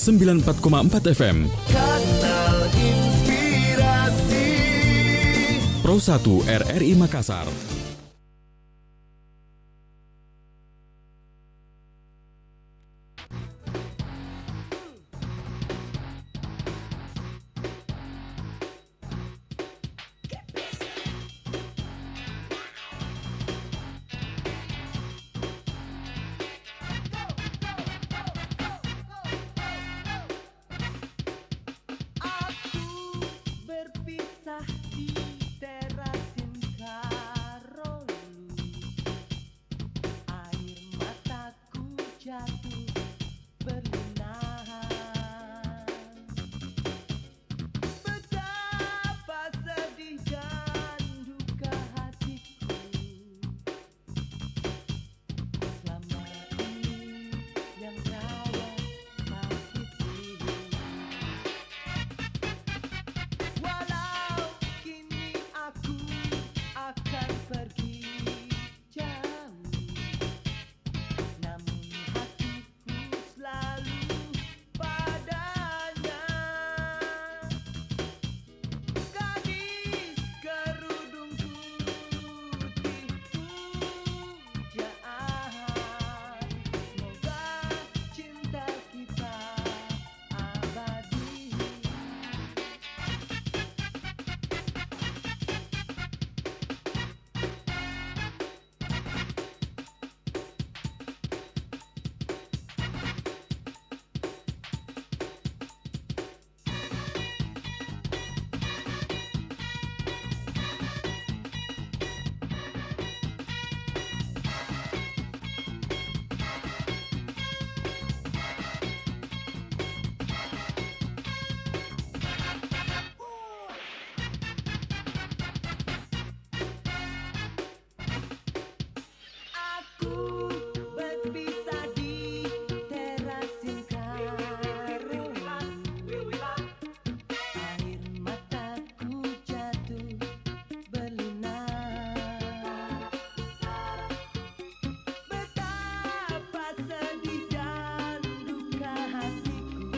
94,4 FM. Kanal Inspirasi Pro 1 RRI Makassar. di terasin Karolu, air mataku jatuh berlinang. Betapa sedih dan duka hatiku selama ini yang rawat sakitku. Walau kini aku akan pergi jauh, namun hatiku selalu padanya. Gadis kerudung putih pujaan, semoga cinta kita abadi. Aku berpisah di terasin Karolu, air mataku jatuh berlinang. Betapa sedih dan duka hatiku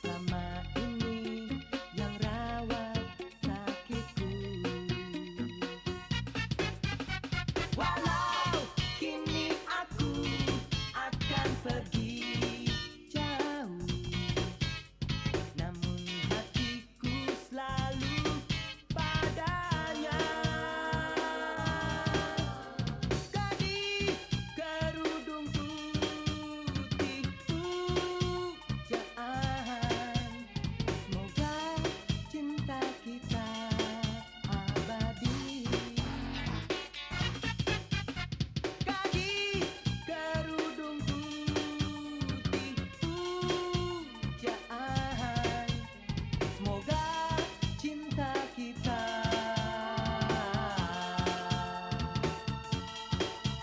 selama ini yang rawat sakitku. Walau kini aku akan pergi jauh, namun hatiku selalu padanya. Gadis kerudung putih pujaan, semoga cinta kita abadi. Gadis kerudung putih pujaan, semoga cinta kita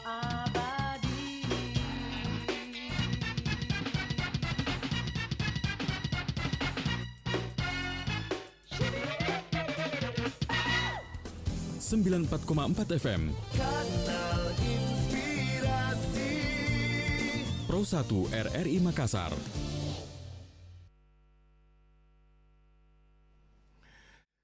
abadi. 94,4 FM. Kanal Inspirasi Pro 1 RRI Makassar.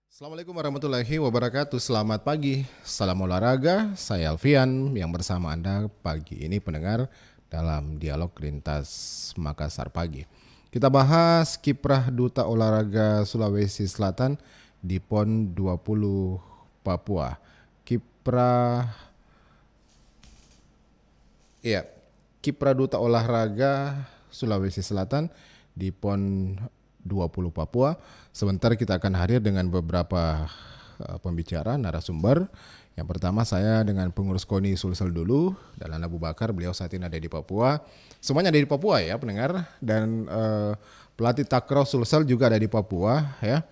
Assalamualaikum warahmatullahi wabarakatuh. Selamat pagi, salam olahraga. Saya Alfian yang bersama Anda pagi ini pendengar dalam dialog lintas Makassar pagi. Kita bahas kiprah Duta Olahraga Sulawesi Selatan di PON 20 Papua. Kiprah Duta Olahraga Sulawesi Selatan di PON 20 Papua. Sebentar kita akan hadir dengan beberapa pembicara, narasumber. Yang pertama saya dengan pengurus KONI Sulsel dulu, Dahlan Abu Bakar, beliau saat ini ada di Papua. Semuanya ada di Papua ya pendengar, dan pelatih Takraw Sulsel juga ada di Papua ya.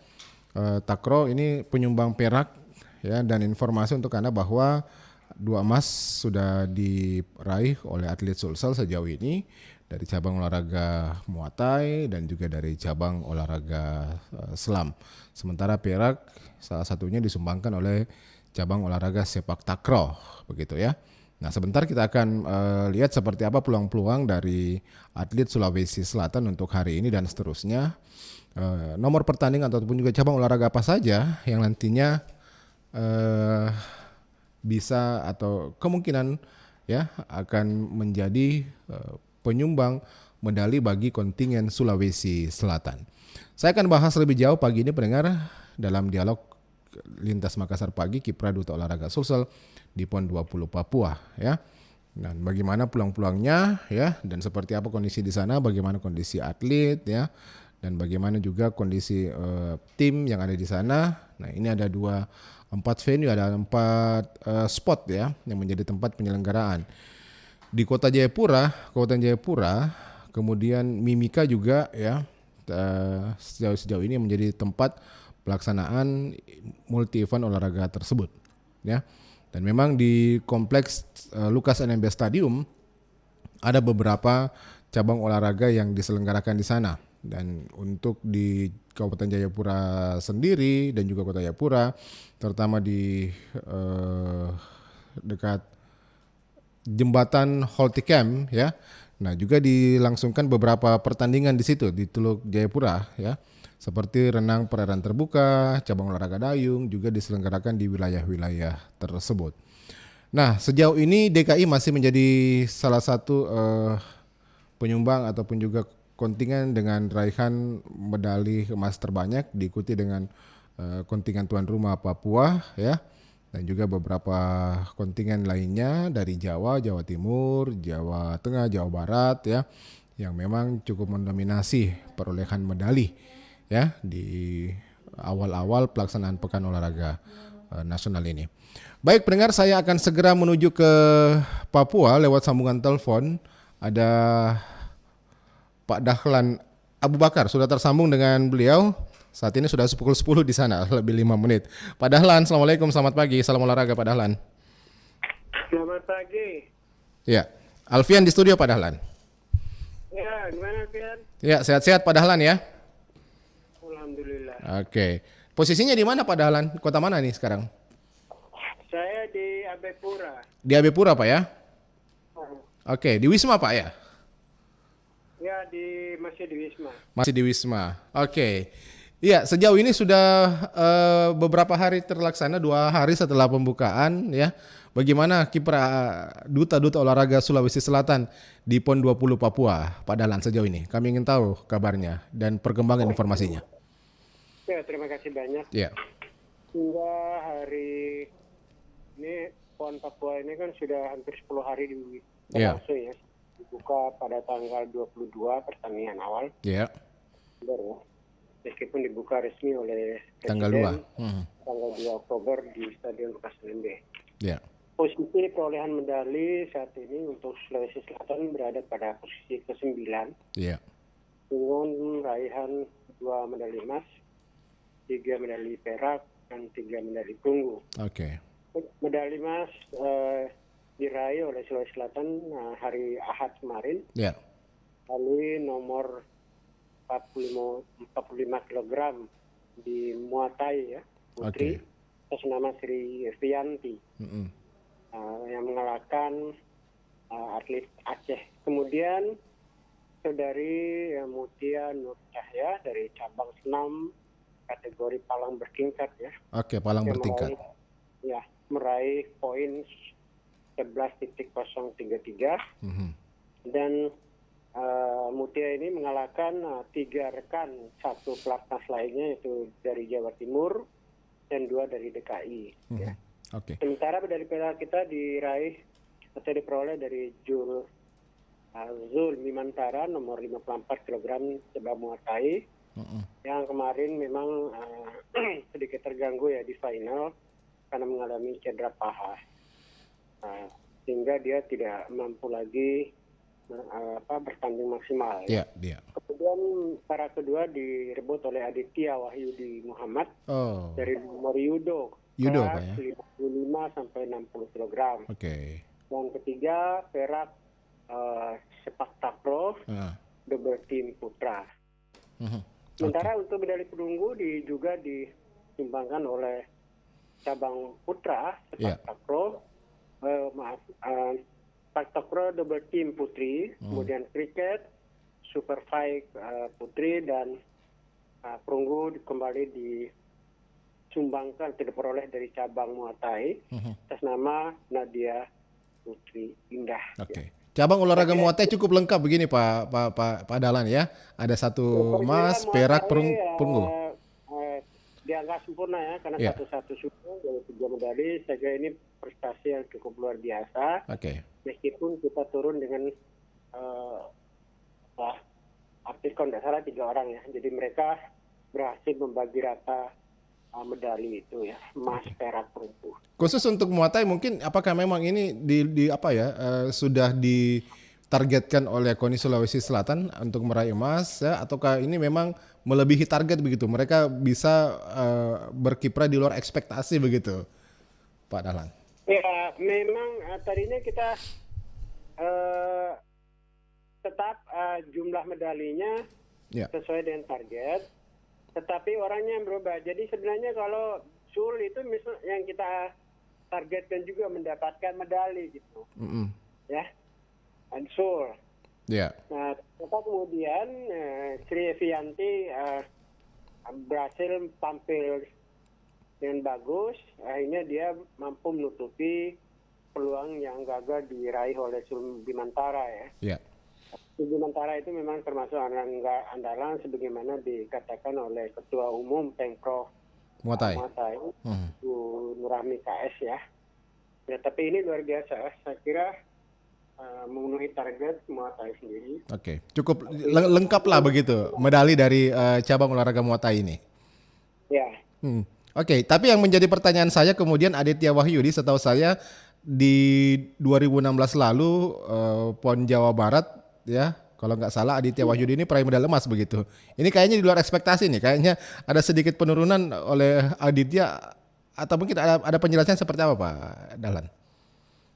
Takraw ini penyumbang perak ya, dan informasi untuk Anda bahwa 2 emas sudah diraih oleh atlet Sulsel sejauh ini dari cabang olahraga Muay Thai dan juga dari cabang olahraga selam. Sementara perak salah satunya disumbangkan oleh cabang olahraga sepak takraw begitu ya. Nah, sebentar kita akan lihat seperti apa peluang-peluang dari atlet Sulawesi Selatan untuk hari ini dan seterusnya. Nomor pertandingan ataupun juga cabang olahraga apa saja yang nantinya bisa atau kemungkinan ya akan menjadi penyumbang medali bagi kontingen Sulawesi Selatan. Saya akan bahas lebih jauh pagi ini pendengar dalam dialog Lintas Makassar Pagi Kiprah Duta Olahraga Sulsel di PON 20 Papua ya. Dan bagaimana peluang-peluangnya ya, dan seperti apa kondisi di sana, bagaimana kondisi atlet ya, dan bagaimana juga kondisi tim yang ada di sana. Nah, ini ada 4 venue, ada 4 spot ya yang menjadi tempat penyelenggaraan. Di Kota Jayapura, kemudian Mimika juga ya sejauh ini menjadi tempat pelaksanaan multi event olahraga tersebut ya. Dan memang di kompleks Lukas NMB Stadium ada beberapa cabang olahraga yang diselenggarakan di sana. Dan untuk di Kabupaten Jayapura sendiri dan juga Kota Jayapura, terutama di dekat jembatan Holticam ya. Nah, juga dilangsungkan beberapa pertandingan di situ di Teluk Jayapura ya. Seperti renang perairan terbuka, cabang olahraga dayung juga diselenggarakan di wilayah-wilayah tersebut. Nah, sejauh ini DKI masih menjadi salah satu penyumbang ataupun juga kontingen dengan raihan medali emas terbanyak, diikuti dengan kontingen tuan rumah Papua ya, dan juga beberapa kontingen lainnya dari Jawa, Jawa Timur, Jawa Tengah, Jawa Barat ya, yang memang cukup mendominasi perolehan medali ya di awal-awal pelaksanaan Pekan Olahraga Nasional ini. Baik pendengar, saya akan segera menuju ke Papua lewat sambungan telepon. Ada Pak Dahlan Abu Bakar, sudah tersambung dengan beliau. Saat ini sudah pukul 10 di sana, lebih 5 menit. Pak Dahlan, Assalamualaikum, selamat pagi. Salam olahraga Pak Dahlan. Selamat pagi. Ya, Alfian di studio Pak Dahlan. Ya, gimana Fian? Ya, sehat-sehat Pak Dahlan ya. Alhamdulillah. Oke. Posisinya di mana Pak Dahlan? Kota mana nih sekarang? Saya di Abepura. Di Abepura Pak ya? Oke, di Wisma Pak ya? Ya, masih di Wisma. Masih di Wisma. Oke. Iya, sejauh ini sudah beberapa hari terlaksana, 2 hari setelah pembukaan ya. Bagaimana kiprah duta-duta olahraga Sulawesi Selatan di PON 20 Papua, Pak Dahlan sejauh ini? Kami ingin tahu kabarnya dan perkembangan informasinya. Ya, terima kasih banyak. Ya. Hingga hari ini PON Papua ini kan sudah hampir 10 hari berlangsung ya. Dibuka pada tanggal 22 pertandingan awal. Ya. Baru. Meskipun dibuka resmi oleh Tanggal Presiden 2. tanggal 2 Oktober di Stadion Lukas NMB. Ya. Posisi perolehan medali saat ini untuk Sulawesi Selatan berada pada posisi ke-9 Ya. dengan raihan 2 medali emas, 3 medali perak, dan 3 medali perunggu. Oke. Medali emas diraih oleh Sulawesi Selatan hari Ahad kemarin, Ya. melalui nomor 45 kg di Muay Thai ya, putri, atas nama Sri Rianti. Yang mengalahkan atlet Aceh. Kemudian saudari Mutia Nur Cahya dari cabang senam kategori palang bertingkat ya. Oke, palang bertingkat. Meraih poin 11.033 dan Mutia ini mengalahkan 3 rekan, 1 pelatnas lainnya yaitu dari Jawa Timur dan 2 dari DKI. Ya. Oke. Sementara medali perak kita diraih atau diperoleh dari Zul Mimantara nomor 54 kg cabang Muay Thai yang kemarin memang sedikit terganggu ya di final karena mengalami cedera paha, sehingga dia tidak mampu lagi bertanding maksimal. Ya, dia. Kemudian para kedua direbut oleh Aditya Wahyudi Muhammad dari nomor judo Pak ya. 55 sampai 60 kg. Oke. Yang ketiga perak sepak takraw double team putra. Sementara untuk medali perunggu juga disumbangkan oleh cabang putra sepak takraw Pak Takraw double team putri, kemudian kriket, super five putri, dan perunggu kembali disumbangkan, tidak diperoleh dari cabang Muay Thai atas nama Nadia Putri Indah. Oke. Cabang olahraga Muay Thai cukup lengkap begini Pak Dahlan ya. Ada satu emas, perak, perunggu. Dia nggak sempurna ya, karena Ya. satu-satu suku dari 3 medali. Saya kira ini prestasi yang cukup luar biasa. Oke. Meskipun kita turun dengan artis kalau tidak salah 3 orang ya. Jadi mereka berhasil membagi rata medali itu ya, emas, perak, perunggu. Khusus untuk Muay Thai mungkin apakah memang ini sudah ditargetkan oleh KONI Sulawesi Selatan untuk meraih emas ya, ataukah ini memang melebihi target begitu? Mereka bisa berkiprah di luar ekspektasi begitu, Pak Dahlan? Ya, memang tadinya kita tetap jumlah medalinya Ya. sesuai dengan target, tetapi orangnya yang berubah. Jadi sebenarnya kalau Sul itu misal yang kita targetkan juga mendapatkan medali gitu, ya, Sul. Ya. Nah, kemudian Sri Evianti berhasil tampil dengan bagus. Akhirnya dia mampu menutupi peluang yang gagal diraih oleh Sul Bimantara ya. Ya. Sul Bimantara itu memang termasuk andalan sebagaimana dikatakan oleh Ketua Umum Pengprov Muay Thai. Bu Nurami KS ya. Ya, tapi ini luar biasa. Saya kira memenuhi target Muay Thai sendiri. Oke. Cukup lengkap lah begitu medali dari cabang olahraga Muay Thai ini. Ya. Oke, tapi yang menjadi pertanyaan saya kemudian Aditya Wahyudi, setahu saya di 2016 lalu PON Jawa Barat ya, kalau nggak salah Aditya Wahyudi ini peraih medali emas begitu. Ini kayaknya di luar ekspektasi nih, kayaknya ada sedikit penurunan oleh Aditya, atau mungkin ada penjelasan seperti apa Pak Dahlan?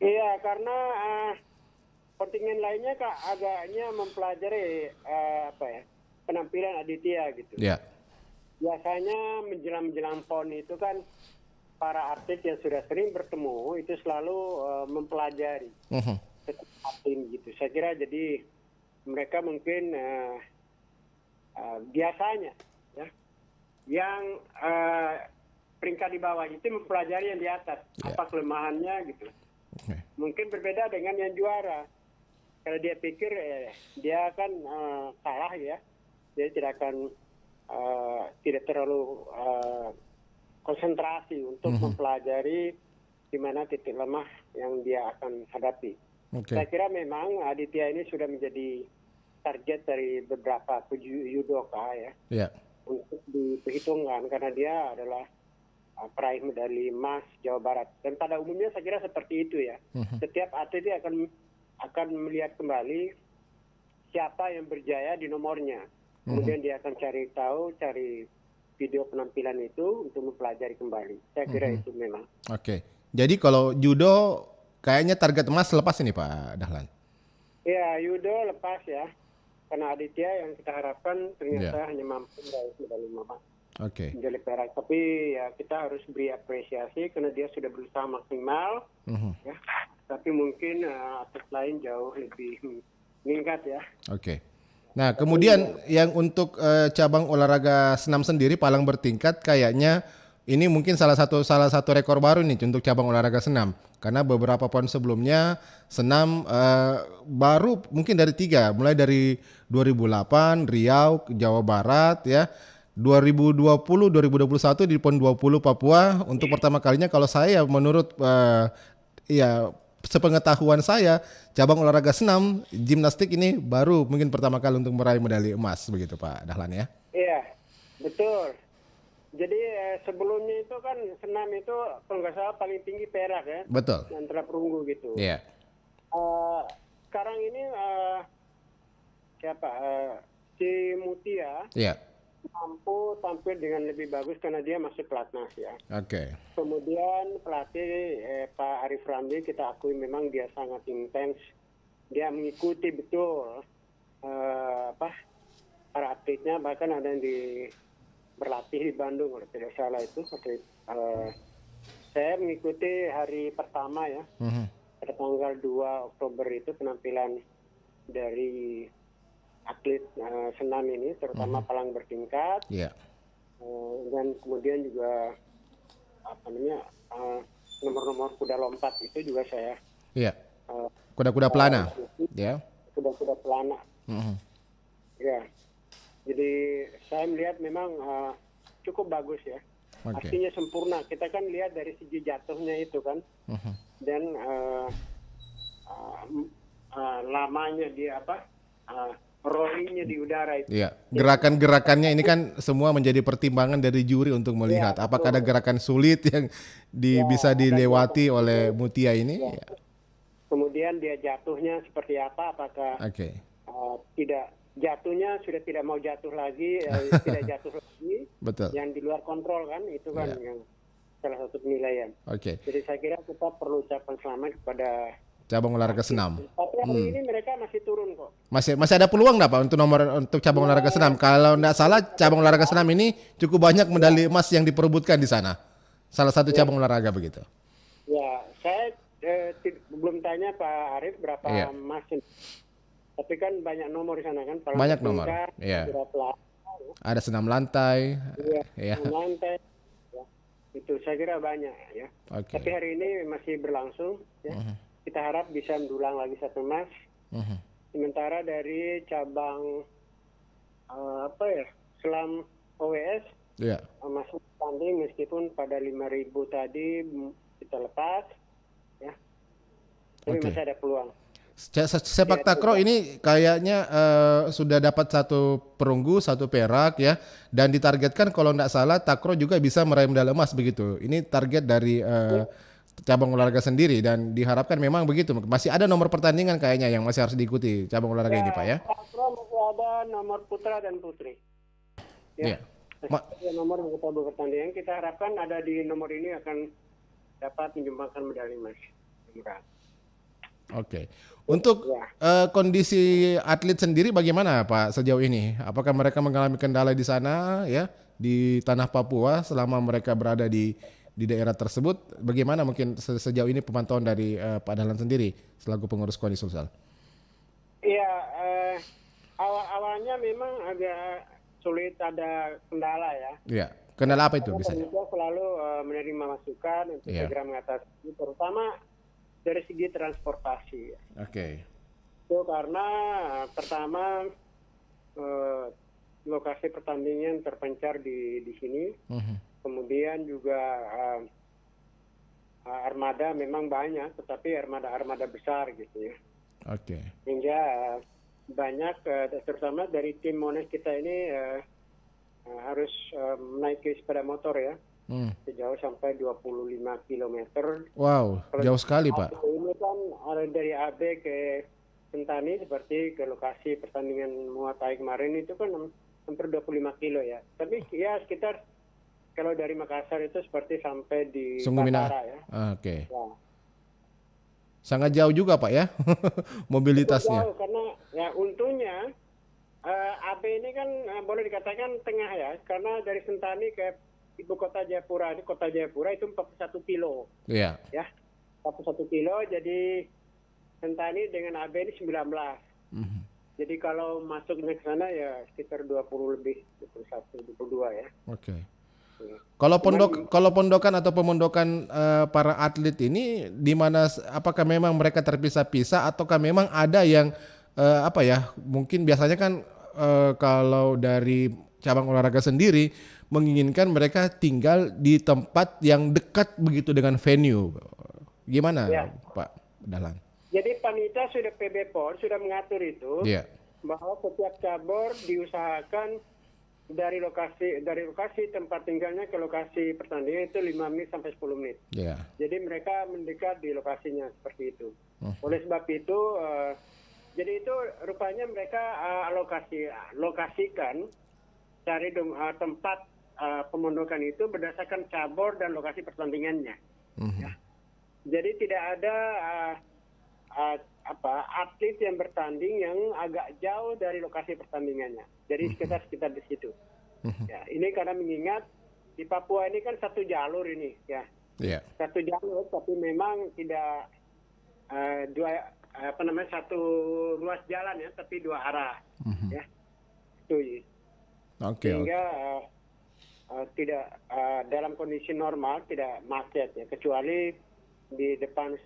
Iya, karena kontingen lainnya agaknya mempelajari penampilan Aditya gitu. Ya. Biasanya menjelang PON itu kan para artis yang sudah sering bertemu itu selalu mempelajari tim gitu. Saya kira jadi mereka mungkin biasanya ya yang peringkat di bawah itu mempelajari yang di atas, apa kelemahannya gitu. Okay. Mungkin berbeda dengan yang juara. Kalau dia pikir dia akan kalah ya, dia tidak akan tidak terlalu konsentrasi untuk mempelajari di mana titik lemah yang dia akan hadapi. Okay. Saya kira memang Aditya ini sudah menjadi target dari beberapa judoka ya, untuk diperhitungkan karena dia adalah peraih medali emas Jawa Barat. Dan pada umumnya saya kira seperti itu ya. Setiap atlet dia akan melihat kembali siapa yang berjaya di nomornya. Kemudian dia akan cari video penampilan itu untuk mempelajari kembali. Saya kira itu memang. Oke. Jadi kalau judo kayaknya target emas lepas ini Pak Dahlan. Ya, judo lepas ya. Karena Aditya yang kita harapkan ternyata hanya mampu meraih medali emas. Oke. Medali perak. Tapi ya kita harus beri apresiasi karena dia sudah berusaha maksimal. Ya. Tapi mungkin atlet lain jauh lebih meningkat ya. Oke. Nah, kemudian yang untuk cabang olahraga senam sendiri palang bertingkat kayaknya ini mungkin salah satu rekor baru nih untuk cabang olahraga senam. Karena beberapa PON sebelumnya senam baru mungkin dari 3, mulai dari 2008 Riau, Jawa Barat ya. 2020, 2021 di PON 20 Papua untuk pertama kalinya kalau saya menurut sepengetahuan saya cabang olahraga senam gimnastik ini baru mungkin pertama kali untuk meraih medali emas begitu Pak Dahlan ya. Iya, betul. Jadi sebelumnya itu kan senam itu kalau nggak salah paling tinggi perak ya. Betul. Antara perunggu gitu. Iya. Sekarang ini si Mutia mampu tampil dengan lebih bagus karena dia masuk pelatnas ya. Oke. Kemudian pelatih Pak Arif Ramli kita akui memang dia sangat intens. Dia mengikuti betul para atletnya, bahkan ada yang berlatih di Bandung kalau tidak salah itu. Saya mengikuti hari pertama ya. Tertanggal 2 Oktober itu penampilan dari atlet senam ini, terutama palang bertingkat, Iya. dan kemudian juga nomor-nomor kuda lompat itu juga saya Iya. eh, Kuda-kuda pelana. Ya. kuda-kuda pelana. Mhm. Ya, jadi saya melihat memang cukup bagus ya. Oke. Artinya sempurna. Kita kan lihat dari segi jatuhnya itu kan, Mhm. dan lamanya dia rollingnya di udara itu. Iya, gerakan-gerakannya ini kan semua menjadi pertimbangan dari juri untuk melihat Iya, apakah ada betul. gerakan sulit yang bisa ada dilewati gerakan oleh sulit. Mutia ini. Ya. Ya. Kemudian dia jatuhnya seperti apa? Apakah Oke. tidak jatuhnya sudah tidak mau jatuh lagi, tidak jatuh lagi, Betul. yang di luar kontrol kan? Itu kan Iya. yang salah satu penilaian. Oke. Jadi saya kira kita perlu ucapan selamat kepada. Cabang olahraga senam. Tapi hari ini mereka masih turun kok. Masih ada peluang enggak Pak untuk cabang olahraga senam? Kalau enggak salah cabang olahraga senam ini cukup banyak medali emas yang diperebutkan di sana. Salah satu cabang olahraga begitu. Ya, saya belum tanya Pak Arief berapa Iya. emas. Tapi kan banyak nomor di sana kan. Palang Banyak nomor, bertingkat, iya. kuda pelana, Ada senam lantai. Ya. lantai. Ya. Itu saya kira banyak ya. Oke. Tapi hari ini masih berlangsung ya. Kita harap bisa mendulang lagi 1 emas. Mhm. Sementara dari cabang selam OWS Iya. masih tanding meskipun pada 5.000 tadi kita lepas ya. Tapi Oke. masih ada peluang. Sepak takraw ini kayaknya sudah dapat 1 perunggu, 1 perak ya, dan ditargetkan kalau tidak salah takraw juga bisa meraih medali emas begitu. Ini target dari cabang olahraga sendiri dan diharapkan memang begitu. Masih ada nomor pertandingan kayaknya yang masih harus diikuti cabang olahraga ini Pak ya. Takraw masih ada nomor putra dan putri. Iya. Ada nomor beberapa pertandingan. Kita harapkan ada di nomor ini akan dapat menyumbangkan medali emas. Oke. Untuk kondisi atlet sendiri bagaimana Pak sejauh ini? Apakah mereka mengalami kendala di sana ya di tanah Papua selama mereka berada di daerah tersebut? Bagaimana mungkin sejauh ini pemantauan dari Pak Dahlan sendiri selaku pengurus KONI Sulsel? Iya, awalnya memang agak sulit, ada kendala ya. Iya. Kendala apa itu Karena biasanya? panitia selalu menerima masukan untuk Iya. segera mengatasi, terutama dari segi transportasi. Oke. Itu karena pertama lokasi pertandingan terpencar di sini. Mhm. Kemudian juga armada memang banyak, tetapi armada besar gitu ya. Oke. Hingga banyak, terutama dari tim Mones kita ini harus menaiki sepeda motor ya, sejauh sampai 25 kilometer. Wow, jauh sekali Pak. Ini kan ada dari AB ke Sentani seperti ke lokasi pertandingan Muay Thai kemarin itu kan hampir 25 kilo ya. Tapi ya sekitar kalau dari Makassar itu seperti sampai di Sungguh-Minah. Batara ya. Oke. Ya. Sangat jauh juga Pak ya mobilitasnya. Jauh, karena ya untungnya AB ini kan boleh dikatakan tengah ya, karena dari Sentani ke ibu kota Jayapura, ini kota Jayapura itu 41 kilo Iya. ya, 41 kilo, jadi Sentani dengan AB ini 19. Mhm. Jadi kalau masuknya ke sana ya sekitar 20 lebih, 21, 22 ya. Oke. Ya. Kalau pondokan atau pemondokan para atlet ini di mana, apakah memang mereka terpisah-pisah ataukah memang ada yang mungkin biasanya kan kalau dari cabang olahraga sendiri menginginkan mereka tinggal di tempat yang dekat begitu dengan venue. Gimana Ya. Pak Dahlan? Jadi panitia sudah PB PON sudah mengatur itu Iya. bahwa setiap cabur diusahakan dari lokasi tempat tinggalnya ke lokasi pertandingan itu 5 menit sampai 10 menit. Iya. Jadi mereka mendekat di lokasinya seperti itu. Oleh sebab itu, jadi itu rupanya mereka lokasikan cari tempat pemondokan itu berdasarkan cabur dan lokasi pertandingannya. Ya. Jadi tidak ada atlet yang bertanding yang agak jauh dari lokasi pertandingannya. Jadi sekitar di situ. Ya, ini karena mengingat di Papua ini kan satu jalur ini ya. Iya. Satu jalur, tapi memang tidak satu ruas jalan ya, tapi dua arah ya. Itu Oke. sehingga tidak dalam kondisi normal tidak macet ya, kecuali di depan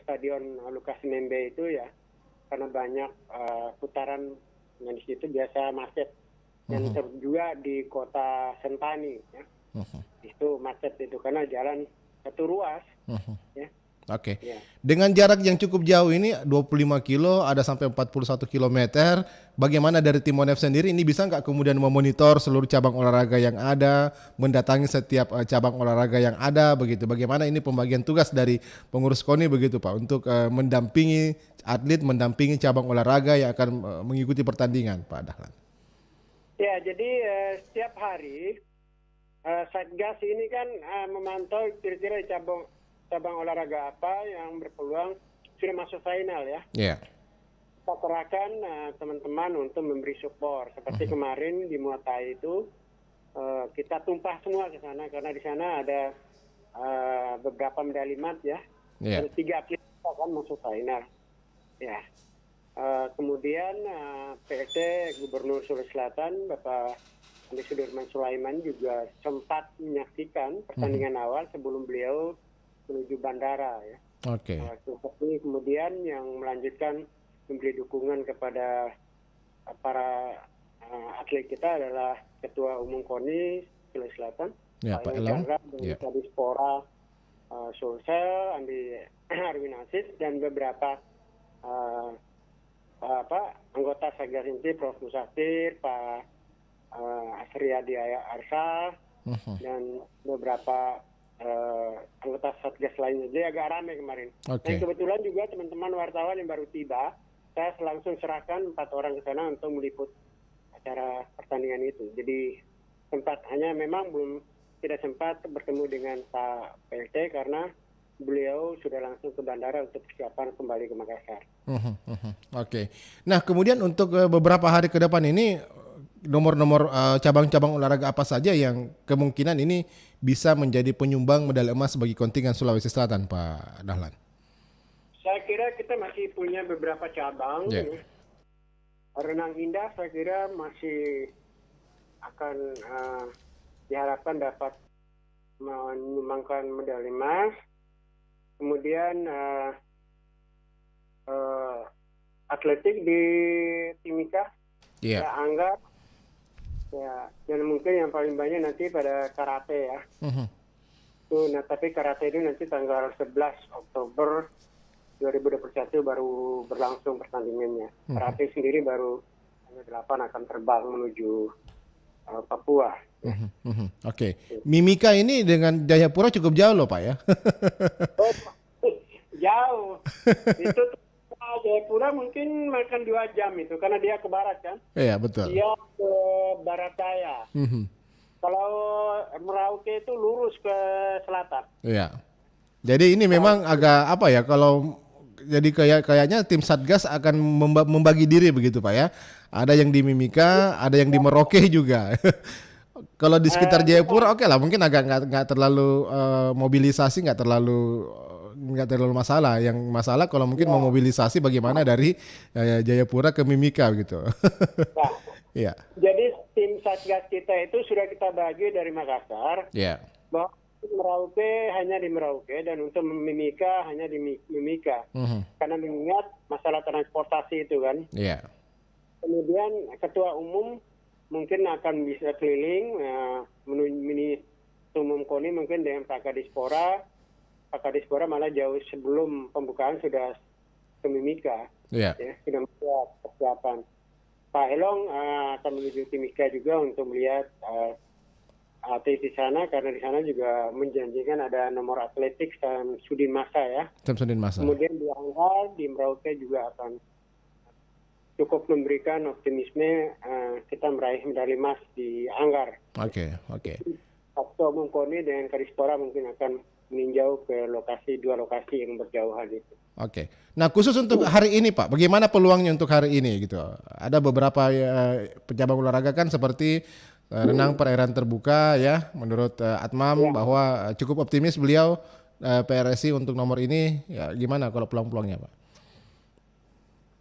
stadion Lukas Nmb itu ya, karena banyak putaran yang di situ biasa macet. Dan juga di kota Sentani ya, itu macet itu karena jalan satu ruas ya. Oke. Ya. Dengan jarak yang cukup jauh ini 25 kilo, ada sampai 41 kilometer. Bagaimana dari tim Monef sendiri ini bisa nggak kemudian memonitor seluruh cabang olahraga yang ada, mendatangi setiap cabang olahraga yang ada begitu. Bagaimana ini pembagian tugas dari pengurus KONI begitu Pak untuk mendampingi atlet, mendampingi cabang olahraga yang akan mengikuti pertandingan Pak Dahlan. Ya, jadi setiap hari Satgas ini kan memantau kira-kira cabang olahraga apa yang berpeluang sudah masuk final ya. Iya. Kita kerahkan teman-teman untuk memberi support. Seperti kemarin di Muay Thai itu kita tumpah semua ke sana karena di sana ada beberapa medali emas ya. Iya. Ada 3 atlet kita kan masuk final. Ya. Kemudian PLT Gubernur Sulawesi Selatan Bapak Andi Sudirman Sulaiman juga sempat menyaksikan pertandingan awal sebelum beliau menuju bandara ya. Oke. Tapi kemudian yang melanjutkan memberi dukungan kepada para atlet kita adalah Ketua Umum KONI Sulawesi Selatan, Ya, Pak Elong. Ya. Kadispora Sulsel, Andi Arwin Asis, dan beberapa anggota Satgas inti Prof. Musafir, Pak Asriyadi Arsa, dan beberapa anggota Satgas lainnya. Jadi agak ramai kemarin. Oke. Dan kebetulan juga teman-teman wartawan yang baru tiba, saya langsung serahkan 4 orang ke sana untuk meliput acara pertandingan itu. Jadi memang belum tidak sempat bertemu dengan Pak PLT karena beliau sudah langsung ke bandara untuk persiapan kembali ke Makassar. Oke. Nah, kemudian untuk beberapa hari ke depan ini nomor-nomor cabang-cabang olahraga apa saja yang kemungkinan ini bisa menjadi penyumbang medali emas bagi kontingen Sulawesi Selatan, Pak Dahlan? Saya kira kita masih punya beberapa cabang. Yeah. Renang indah saya kira masih akan diharapkan dapat menyumbangkan medali emas. Kemudian atletik di Timika, Iya. saya anggap ya, dan mungkin yang paling banyak nanti pada karate ya. Tapi karate itu nanti tanggal 11 Oktober 2021 baru berlangsung pertandingannya. Karate sendiri baru tanggal 8 akan terbang menuju Papua. Oke. Mimika ini dengan Jayapura cukup jauh loh Pak ya. Jauh. Itu Jayapura mungkin makan 2 jam itu karena dia ke barat kan. Iya betul. Dia ke barat daya. Kalau Merauke itu lurus ke selatan. Iya. Jadi ini memang agak apa ya kalau jadi kayaknya tim Satgas akan membagi diri begitu Pak ya. Ada yang di Mimika, ada yang di Merauke juga. Kalau di sekitar Jayapura oke lah, mungkin agak nggak terlalu mobilisasi, nggak terlalu masalah. Yang masalah kalau mungkin memobilisasi bagaimana dari Jayapura ke Mimika gitu. Nah, Iya. jadi tim Satgas kita itu sudah kita bagi dari Makassar. Iya. Bahwa Merauke hanya di Merauke dan untuk Mimika hanya di Mimika. Karena mengingat masalah transportasi itu kan. Iya. Kemudian Ketua Umum mungkin akan bisa keliling umum KONI mungkin dengan Pak Kadispora. Pak Kadispora malah jauh sebelum pembukaan sudah ke Mimika. Iya. Ya, sudah membuat persiapan. Pak Elong akan menuju Timika juga untuk melihat atlet di sana karena di sana juga menjanjikan ada nomor atletik dan Sudin Masa ya. Samsudin Masa. Kemudian di Anggar, di Merauke juga akan cukup memberikan optimisme kita meraih medali emas di Anggar. Oke. Ketua Umum KONI dengan Kadispora mungkin akan meninjau ke 2 lokasi yang berjauhan itu. Oke. Nah, khusus untuk hari ini Pak, bagaimana peluangnya untuk hari ini gitu? Ada beberapa cabang olahraga kan seperti renang perairan terbuka ya, menurut Atmam bahwa cukup optimis beliau PRSI untuk nomor ini, ya gimana kalau peluang-peluangnya Pak?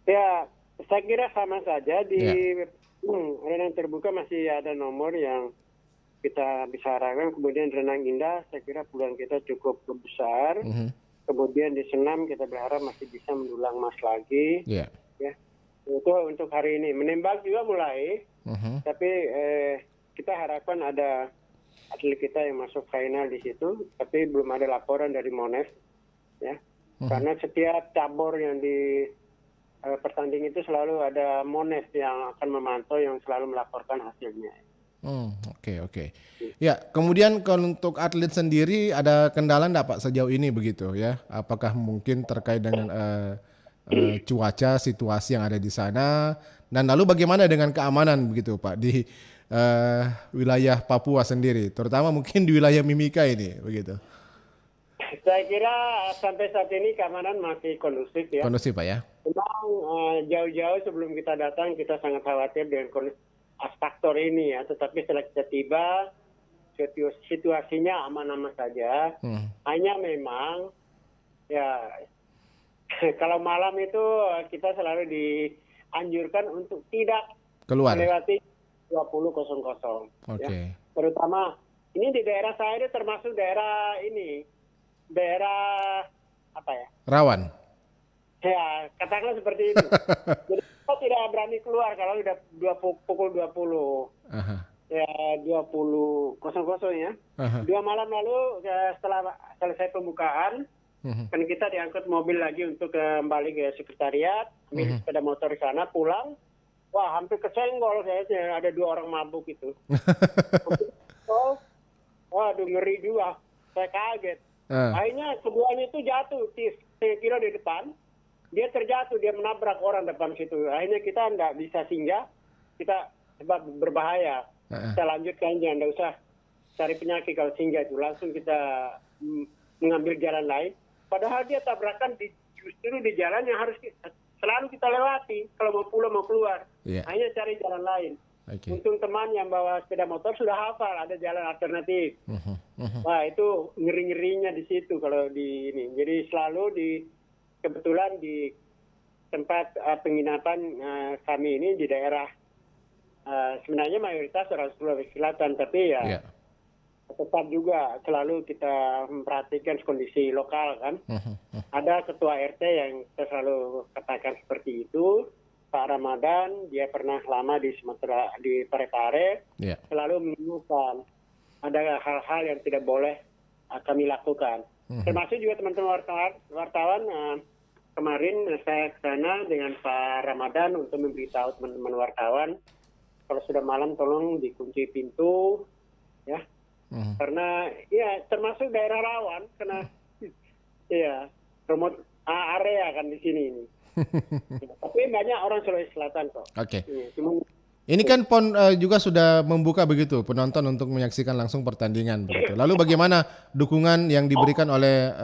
Ya, saya kira sama saja di Ya. renang terbuka masih ada nomor yang kita bisa harapkan. Kemudian renang indah, saya kira peluang kita cukup besar. Mhm. Kemudian di senam kita berharap masih bisa mendulang emas lagi. Ya. Ya, itu untuk hari ini. Menembak juga mulai, Mhm. tapi kita harapkan ada atlet kita yang masuk final di situ. Tapi belum ada laporan dari Mones, ya. Karena setiap cabur yang di pertandingan itu selalu ada Mones yang akan memantau, yang selalu melaporkan hasilnya. Oke. Ya, kemudian kalau untuk atlet sendiri ada kendala enggak Pak sejauh ini begitu ya? Apakah mungkin terkait dengan cuaca, situasi yang ada di sana, dan lalu bagaimana dengan keamanan begitu Pak di wilayah Papua sendiri, terutama mungkin di wilayah Mimika ini begitu? Saya kira sampai saat ini keamanan masih kondusif ya. Kondusif Pak ya? Memang jauh-jauh sebelum kita datang kita sangat khawatir dengan faktor ini ya. Tetapi setelah kita tiba situasinya aman-aman saja. Hanya memang ya kalau malam itu kita selalu dianjurkan untuk tidak Keluar. melewati 20.00. Oke. Ya. Terutama ini di daerah saya ini termasuk daerah apa ya? Rawan. Ya, katakanlah seperti itu. Jadi kita tidak berani keluar kalau sudah pukul 20. Aha. Ya, 20.00 ya. Aha. 2 malam lalu setelah selesai pembukaan, kan kita diangkut mobil lagi untuk kembali ke sekretariat, ambil sepeda motor di sana, pulang. Wah, hampir kesenggol saya, ada 2 orang mabuk itu. Waduh, ngeri juga. Saya kaget. Akhirnya keduanya itu jatuh, saya kira di depan. Dia terjatuh, dia menabrak orang depan situ. Akhirnya kita nggak bisa singgah, kita sebab berbahaya. Kita lanjutkan, jangan usah cari penyakit kalau singgah itu. Langsung kita mengambil jalan lain. Padahal dia tabrakan justru di jalan yang harus selalu kita lewati. Kalau mau pulang, mau keluar. Yeah. Hanya cari jalan lain. Okay. Untung teman yang bawa sepeda motor sudah hafal, ada jalan alternatif. Wah, itu ngeri-ngerinya di situ kalau di ini. Jadi selalu kebetulan di tempat penginapan kami ini di daerah sebenarnya mayoritas orang Sulawesi Selatan, tapi ya tetap juga selalu kita memperhatikan kondisi lokal kan. Ada ketua RT yang kita selalu katakan seperti itu. Pak Ramadan, dia pernah lama di Sumatera, di Parepare, selalu mengingatkan ada hal-hal yang tidak boleh kami lakukan. Termasuk juga teman-teman wartawan kemarin saya ke sana dengan Pak Ramadan untuk memberitahu teman-teman wartawan kalau sudah malam tolong dikunci pintu, ya, karena ya termasuk daerah rawan karena ya remote area kan di sini ini. Tapi banyak orang Sulawesi Selatan kok. Oke. Ya, ini kan PON juga sudah membuka begitu penonton untuk menyaksikan langsung pertandingan begitu. Lalu bagaimana dukungan yang diberikan oleh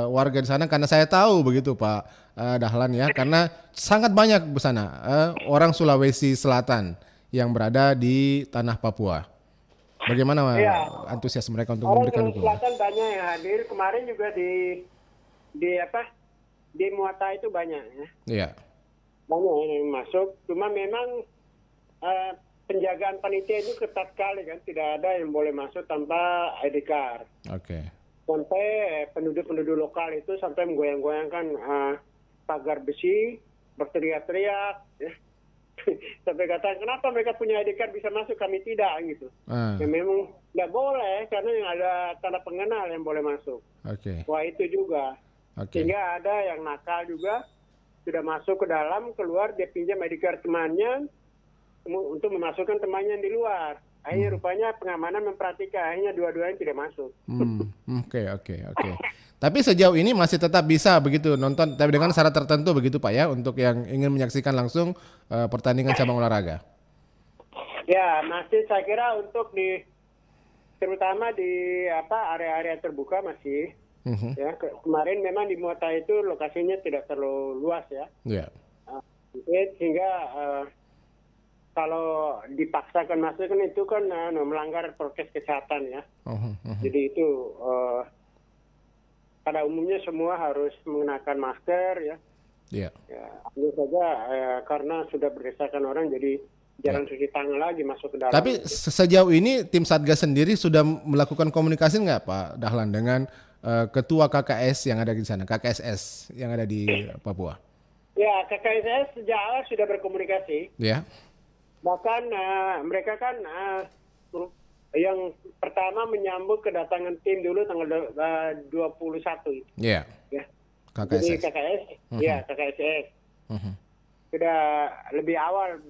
warga di sana? Karena saya tahu begitu Pak Dahlan ya, karena sangat banyak di sana orang Sulawesi Selatan yang berada di tanah Papua. Bagaimana antusias mereka untuk memberikan dukungan? Orang Selatan banyak yang hadir. Kemarin juga di Muata itu banyak ya. Iya. Banyak yang masuk. Cuma memang penjagaan panitia itu ketat sekali kan. Tidak ada yang boleh masuk tanpa ID card. Oke. Sampai penduduk-penduduk lokal itu sampai menggoyang-goyangkan pagar besi, berteriak-teriak. Ya. Sampai kata, kenapa mereka punya ID card bisa masuk, kami tidak gitu. Ya memang nggak boleh karena yang ada tanda pengenal yang boleh masuk. Oke. Wah itu juga. Sehingga ada yang nakal juga, sudah masuk ke dalam, keluar dia pinjam ID card temannya untuk memasukkan temannya di luar. Akhirnya rupanya pengamanan memperhatikan, akhirnya dua-duanya tidak masuk. Oke. Tapi sejauh ini masih tetap bisa begitu nonton, tapi dengan syarat tertentu begitu Pak ya, untuk yang ingin menyaksikan langsung pertandingan cabang olahraga. Ya, masih saya kira untuk terutama di area-area terbuka masih. Ya, kemarin memang di Muata itu lokasinya tidak terlalu luas ya. Iya. Sehingga kalau dipaksakan masuk kan itu kan melanggar prokes kesehatan ya. Jadi itu pada umumnya semua harus mengenakan masker ya. Iya. Ya, hanya saja karena sudah berdesakan orang jadi jarang cuci tangan lagi masuk ke dalam. Tapi sejauh ini tim Satgas sendiri sudah melakukan komunikasi nggak Pak Dahlan dengan ketua KKS yang ada di sana, KKSS yang ada di Papua? Ya, KKSS sejak awal sudah berkomunikasi. Ya. Bahkan mereka kan yang pertama menyambut kedatangan tim dulu tanggal 21 itu. Iya. Ya. KKSS. Jadi KKS, ya KKSS. Sudah lebih awal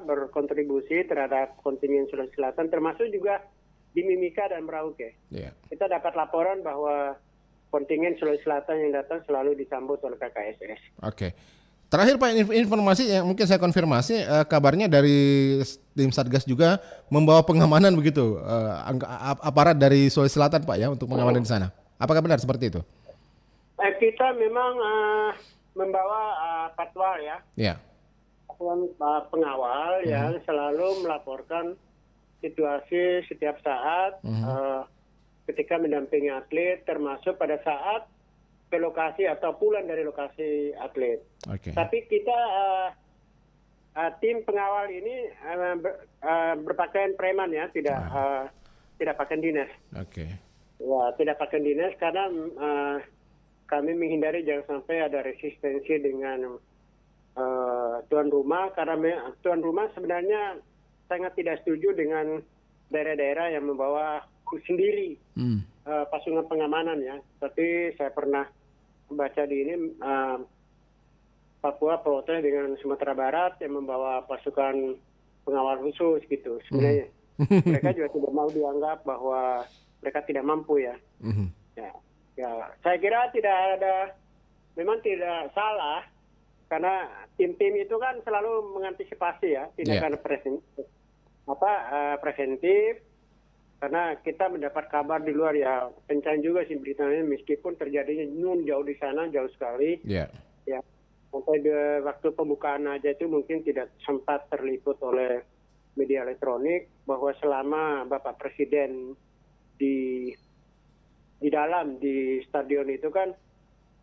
berkontribusi terhadap kontingen Sulawesi Selatan, termasuk juga di Mimika dan Merauke. Iya. Kita dapat laporan bahwa kontingen Sulawesi Selatan yang datang selalu disambut oleh KKSS. Oke. Terakhir Pak, informasi yang mungkin saya konfirmasi, kabarnya dari tim Satgas juga membawa pengamanan begitu, aparat dari Sulawesi Selatan Pak ya untuk pengamanan di sana. Apakah benar seperti itu? Kita memang membawa patwal ya. Iya. Pengawal yang selalu melaporkan situasi setiap saat ketika mendampingi atlet, termasuk pada saat ke lokasi atau pulang dari lokasi atlet. Oke. Tapi kita tim pengawal ini berpakaian preman ya, tidak pakaian dinas. Oke. Ya, tidak pakaian dinas karena kami menghindari jangan sampai ada resistensi dengan tuan rumah, karena tuan rumah sebenarnya sangat tidak setuju dengan daerah-daerah yang membawa sendiri pasukan pengamanan ya. Tapi saya pernah baca di ini Papua protes dengan Sumatera Barat yang membawa pasukan pengawal khusus gitu. Sebenarnya mereka juga tidak mau dianggap bahwa mereka tidak mampu ya. Ya, saya kira memang tidak salah karena tim-tim itu kan selalu mengantisipasi ya, tindakan preventif. Karena kita mendapat kabar di luar ya, kencang juga sih beritanya meskipun terjadinya jauh di sana, jauh sekali. Iya. Ya, sampai waktu pembukaan aja itu mungkin tidak sempat terliput oleh media elektronik bahwa selama Bapak Presiden di stadion itu kan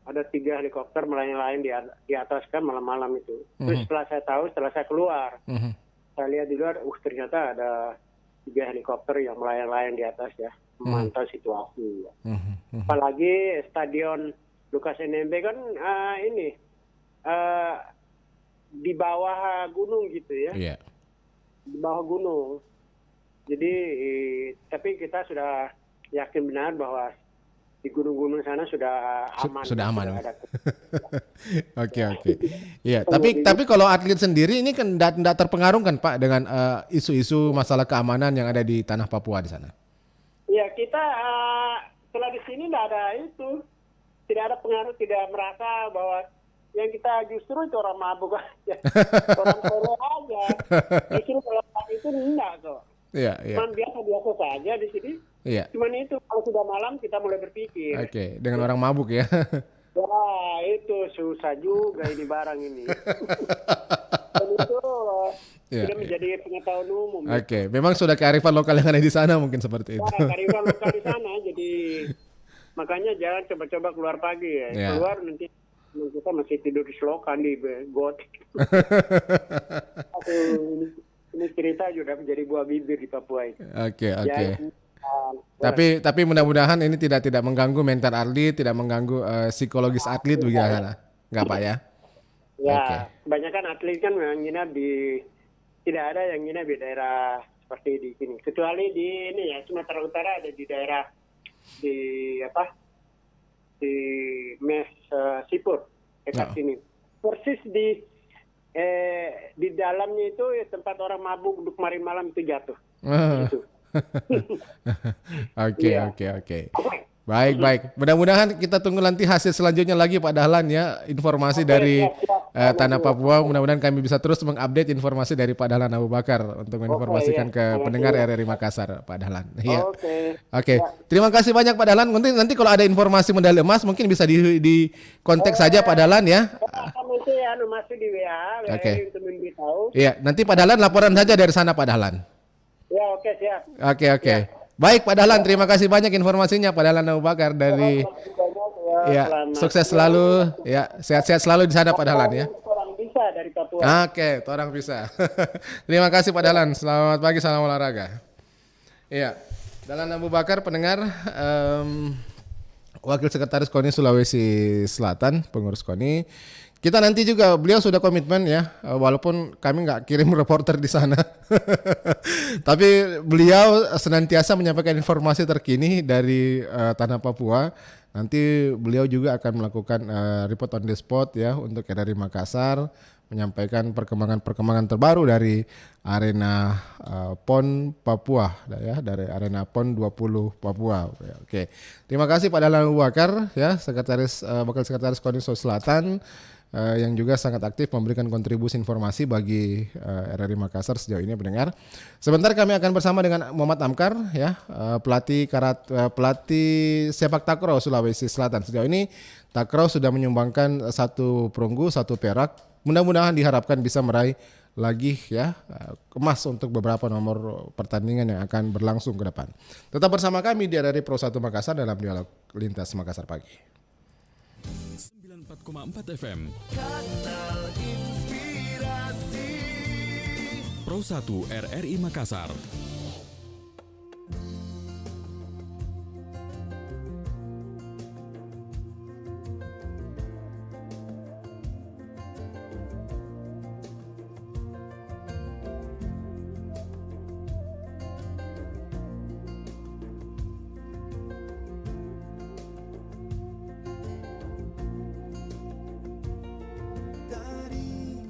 ada 3 helikopter melayang-layang di atas kan malam-malam itu. Terus setelah saya keluar, saya lihat di luar, ternyata ada 3 helikopter yang melayang-layang di atas ya, memantau situasi. Ya. Apalagi stadion Lukas NMB kan di bawah gunung gitu ya. Iya. Di bawah gunung. Jadi tapi kita sudah yakin benar bahwa di gunung-gunung sana sudah aman. Sudah aman. Sudah ada. Oke. Iya, tapi kalau atlet sendiri ini kan tidak terpengaruh kan Pak dengan isu-isu masalah keamanan yang ada di tanah Papua di sana. Ya, kita setelah di sini tidak ada pengaruh, tidak merasa bahwa yang kita justru itu orang mabuk aja, orang koro aja. Justru kalau itu enggak kok. Iya. Cuman biasa saja di sini. Iya. Cuman itu kalau sudah malam kita mulai berpikir. Oke, dengan orang mabuk ya. Wah, itu susah juga ini barang ini. Dan itu sudah menjadi pengetahuan umum. Oke, memang sudah kearifan lokal yang ada di sana mungkin seperti itu. Nah, kearifan lokal di sana, jadi makanya jangan coba-coba keluar pagi ya. Ya. Keluar nanti kita masih tidur di selokan di got. Ini cerita sudah menjadi buah bibir di Papua itu. Oke. Ya, Tapi mudah-mudahan ini tidak mengganggu mental atlet, tidak mengganggu psikologis atlet begitu sana. Enggak Pak ya? Ya, Oke. kebanyakan atlet kan memang nginap tidak ada yang nginap di daerah seperti di sini. Kecuali di ini ya, Sumatera Utara ada di daerah di Mes Sipur dekat sini. Persis di dalamnya itu ya, tempat orang mabuk duduk malam itu jatuh. Gitu. Oke. Baik. Mudah-mudahan kita tunggu nanti hasil selanjutnya lagi Pak Dahlan ya, informasi dari Tanah Papua. Mudah-mudahan kami bisa terus mengupdate informasi dari Pak Dahlan Abu Bakar untuk menginformasikan ke pendengar RRI Makassar, Pak Dahlan. Iya. Oke. Terima kasih banyak Pak Dahlan. Nanti kalau ada informasi medali emas mungkin bisa di kontak saja Pak Dahlan ya. Nanti masih di WA untuk memberitahu. Iya, nanti Pak Dahlan laporan saja dari sana Pak Dahlan. Ya, oke, siap. Oke. Baik Pak Dahlan, terima kasih banyak informasinya Pak Dahlan Abu Bakar dari Ya, selamat sukses selalu. Ya, sehat-sehat selalu di sana Pak Dahlan ya. Orang bisa dari Papua. Oke, orang bisa. Terima kasih Pak Dahlan. Selamat pagi, salam olahraga. Iya, Dahlan Abu Bakar pendengar, Wakil Sekretaris KONI Sulawesi Selatan, pengurus KONI. Kita nanti juga beliau sudah komitmen ya, walaupun kami nggak kirim reporter di sana, tapi beliau senantiasa menyampaikan informasi terkini dari tanah Papua. Nanti beliau juga akan melakukan report on the spot ya untuk RRI Makassar, menyampaikan perkembangan terbaru dari arena PON Papua ya, dari arena PON 20 Papua. Oke. Terima kasih Pak Dahlan Abu Bakar ya, Wakil Sekretaris KONI Sulawesi Selatan, yang juga sangat aktif memberikan kontribusi informasi bagi RRI Makassar sejauh ini pendengar. Sebentar kami akan bersama dengan Muhammad Amkar ya, pelatih sepak takraw Sulawesi Selatan. Sejauh ini takraw sudah menyumbangkan 1 perunggu, 1 perak. Mudah-mudahan diharapkan bisa meraih lagi ya emas untuk beberapa nomor pertandingan yang akan berlangsung ke depan. Tetap bersama kami di RRI Pro 1 Makassar dalam dialog lintas Makassar pagi. 94,4 FM. Kanal Inspirasi. Pro 1 RRI Makassar. Dari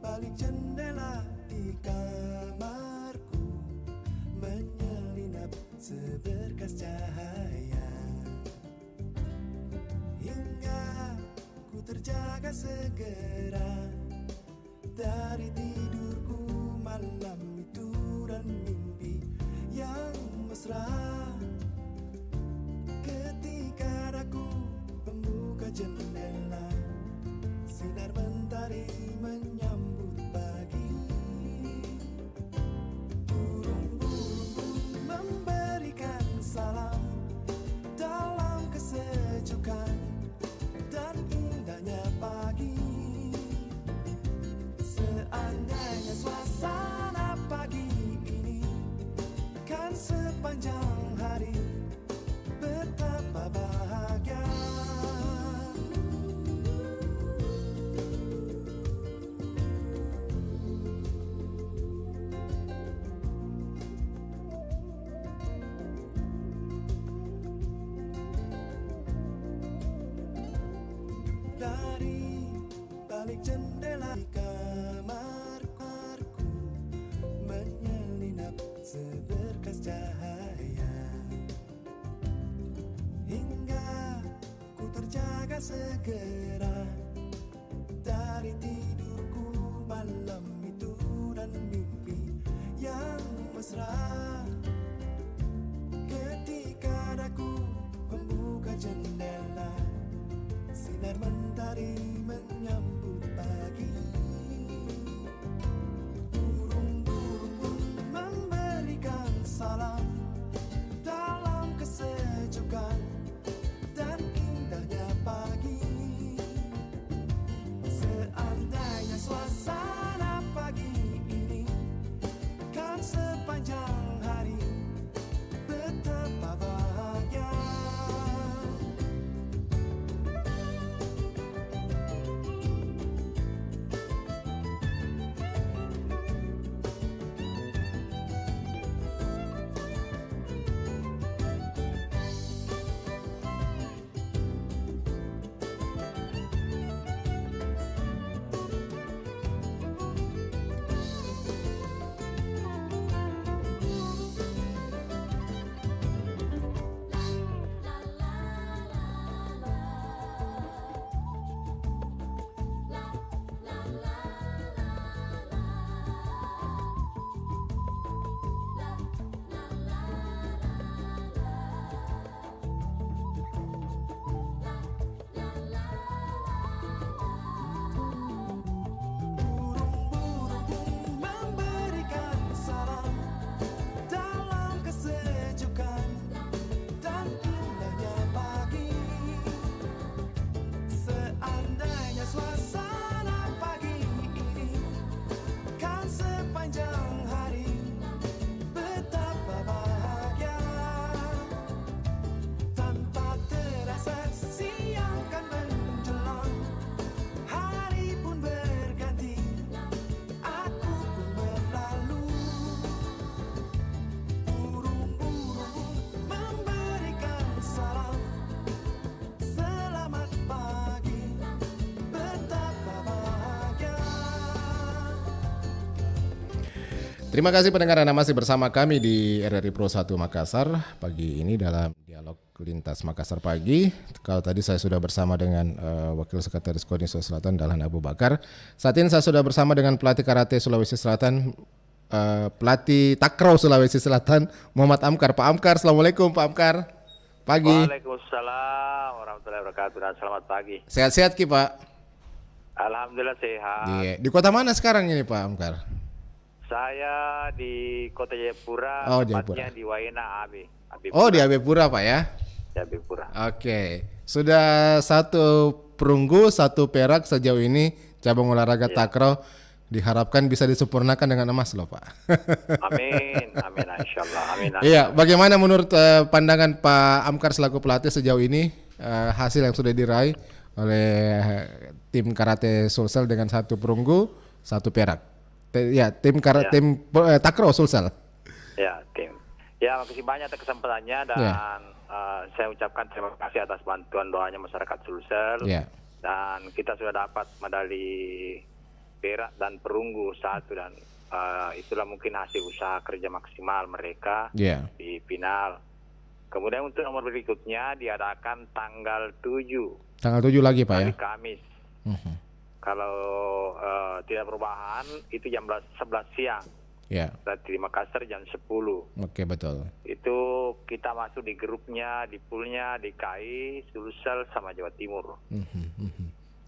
balik jendela di kamarku menyelinap seberkas cahaya, hingga ku terjaga segera dari tidurku malam itu dan mimpi yang mesra. Ketika aku membuka jendela, sinar mentari menyambut pagi. Burung-burung pun memberikan salam dalam kesejukan dan indahnya pagi. Seandainya suasana pagi ini kan sepanjang hari, betapa bahagia. Dari balik jendela di kamarku menyelinap seberkas cahaya, hingga ku terjaga segera dari tidurku malam itu dan mimpi yang mesra. Ketika aku membuka jendela, sinar mentari menyambut pagi. Burung-burung pun memberikan salam dalam kesejukan dan indahnya pagi. Seandainya suasana pagi ini kan sepanjang hari, betapa bahagia. Terima kasih pendengar Anda masih bersama kami di RRI Pro 1 Makassar pagi ini dalam dialog lintas Makassar pagi. Kalau tadi saya sudah bersama dengan Wakil Sekretaris KONI Sulawesi Selatan Dahlan Abu Bakar. Saat ini saya sudah bersama dengan pelatih karate Sulawesi Selatan, pelatih takraw Sulawesi Selatan Muhammad Amkar. Pak Amkar, assalamualaikum Pak Amkar. Pagi. Waalaikumsalam warahmatullahi wabarakatuh dan selamat pagi. Sehat-sehat Ki Pak. Alhamdulillah sehat. Di kota mana sekarang ini Pak Amkar? Saya di Kota Jayapura, Oh, tepatnya Jayapura. di Waena Abe. Oh, di Abepura Pak ya. Di Abepura. Oke, sudah 1 perunggu, 1 perak sejauh ini cabang olahraga takraw diharapkan bisa disempurnakan dengan emas loh Pak. Amin, amin insyaallah. Amin. Iya, bagaimana menurut pandangan Pak Amkar selaku pelatih sejauh ini hasil yang sudah diraih oleh tim karate Sulsel dengan 1 perunggu, 1 perak. Tim takraw Sulsel. Ya, tim. Ya, makasih banyak atas kesempatannya dan saya ucapkan terima kasih atas bantuan doanya masyarakat Sulsel. Ya. Dan kita sudah dapat medali perak dan perunggu 1 dan itulah mungkin hasil usaha kerja maksimal mereka Ya. di final. Kemudian untuk nomor berikutnya diadakan tanggal 7 Tanggal 7 lagi Pak ya. hari Kamis. Kalau tidak perubahan itu jam 11 siang. Ya. Berarti di Makassar jam 10. Oke, betul. Itu kita masuk di grupnya, di poolnya DKI, Sulsel sama Jawa Timur.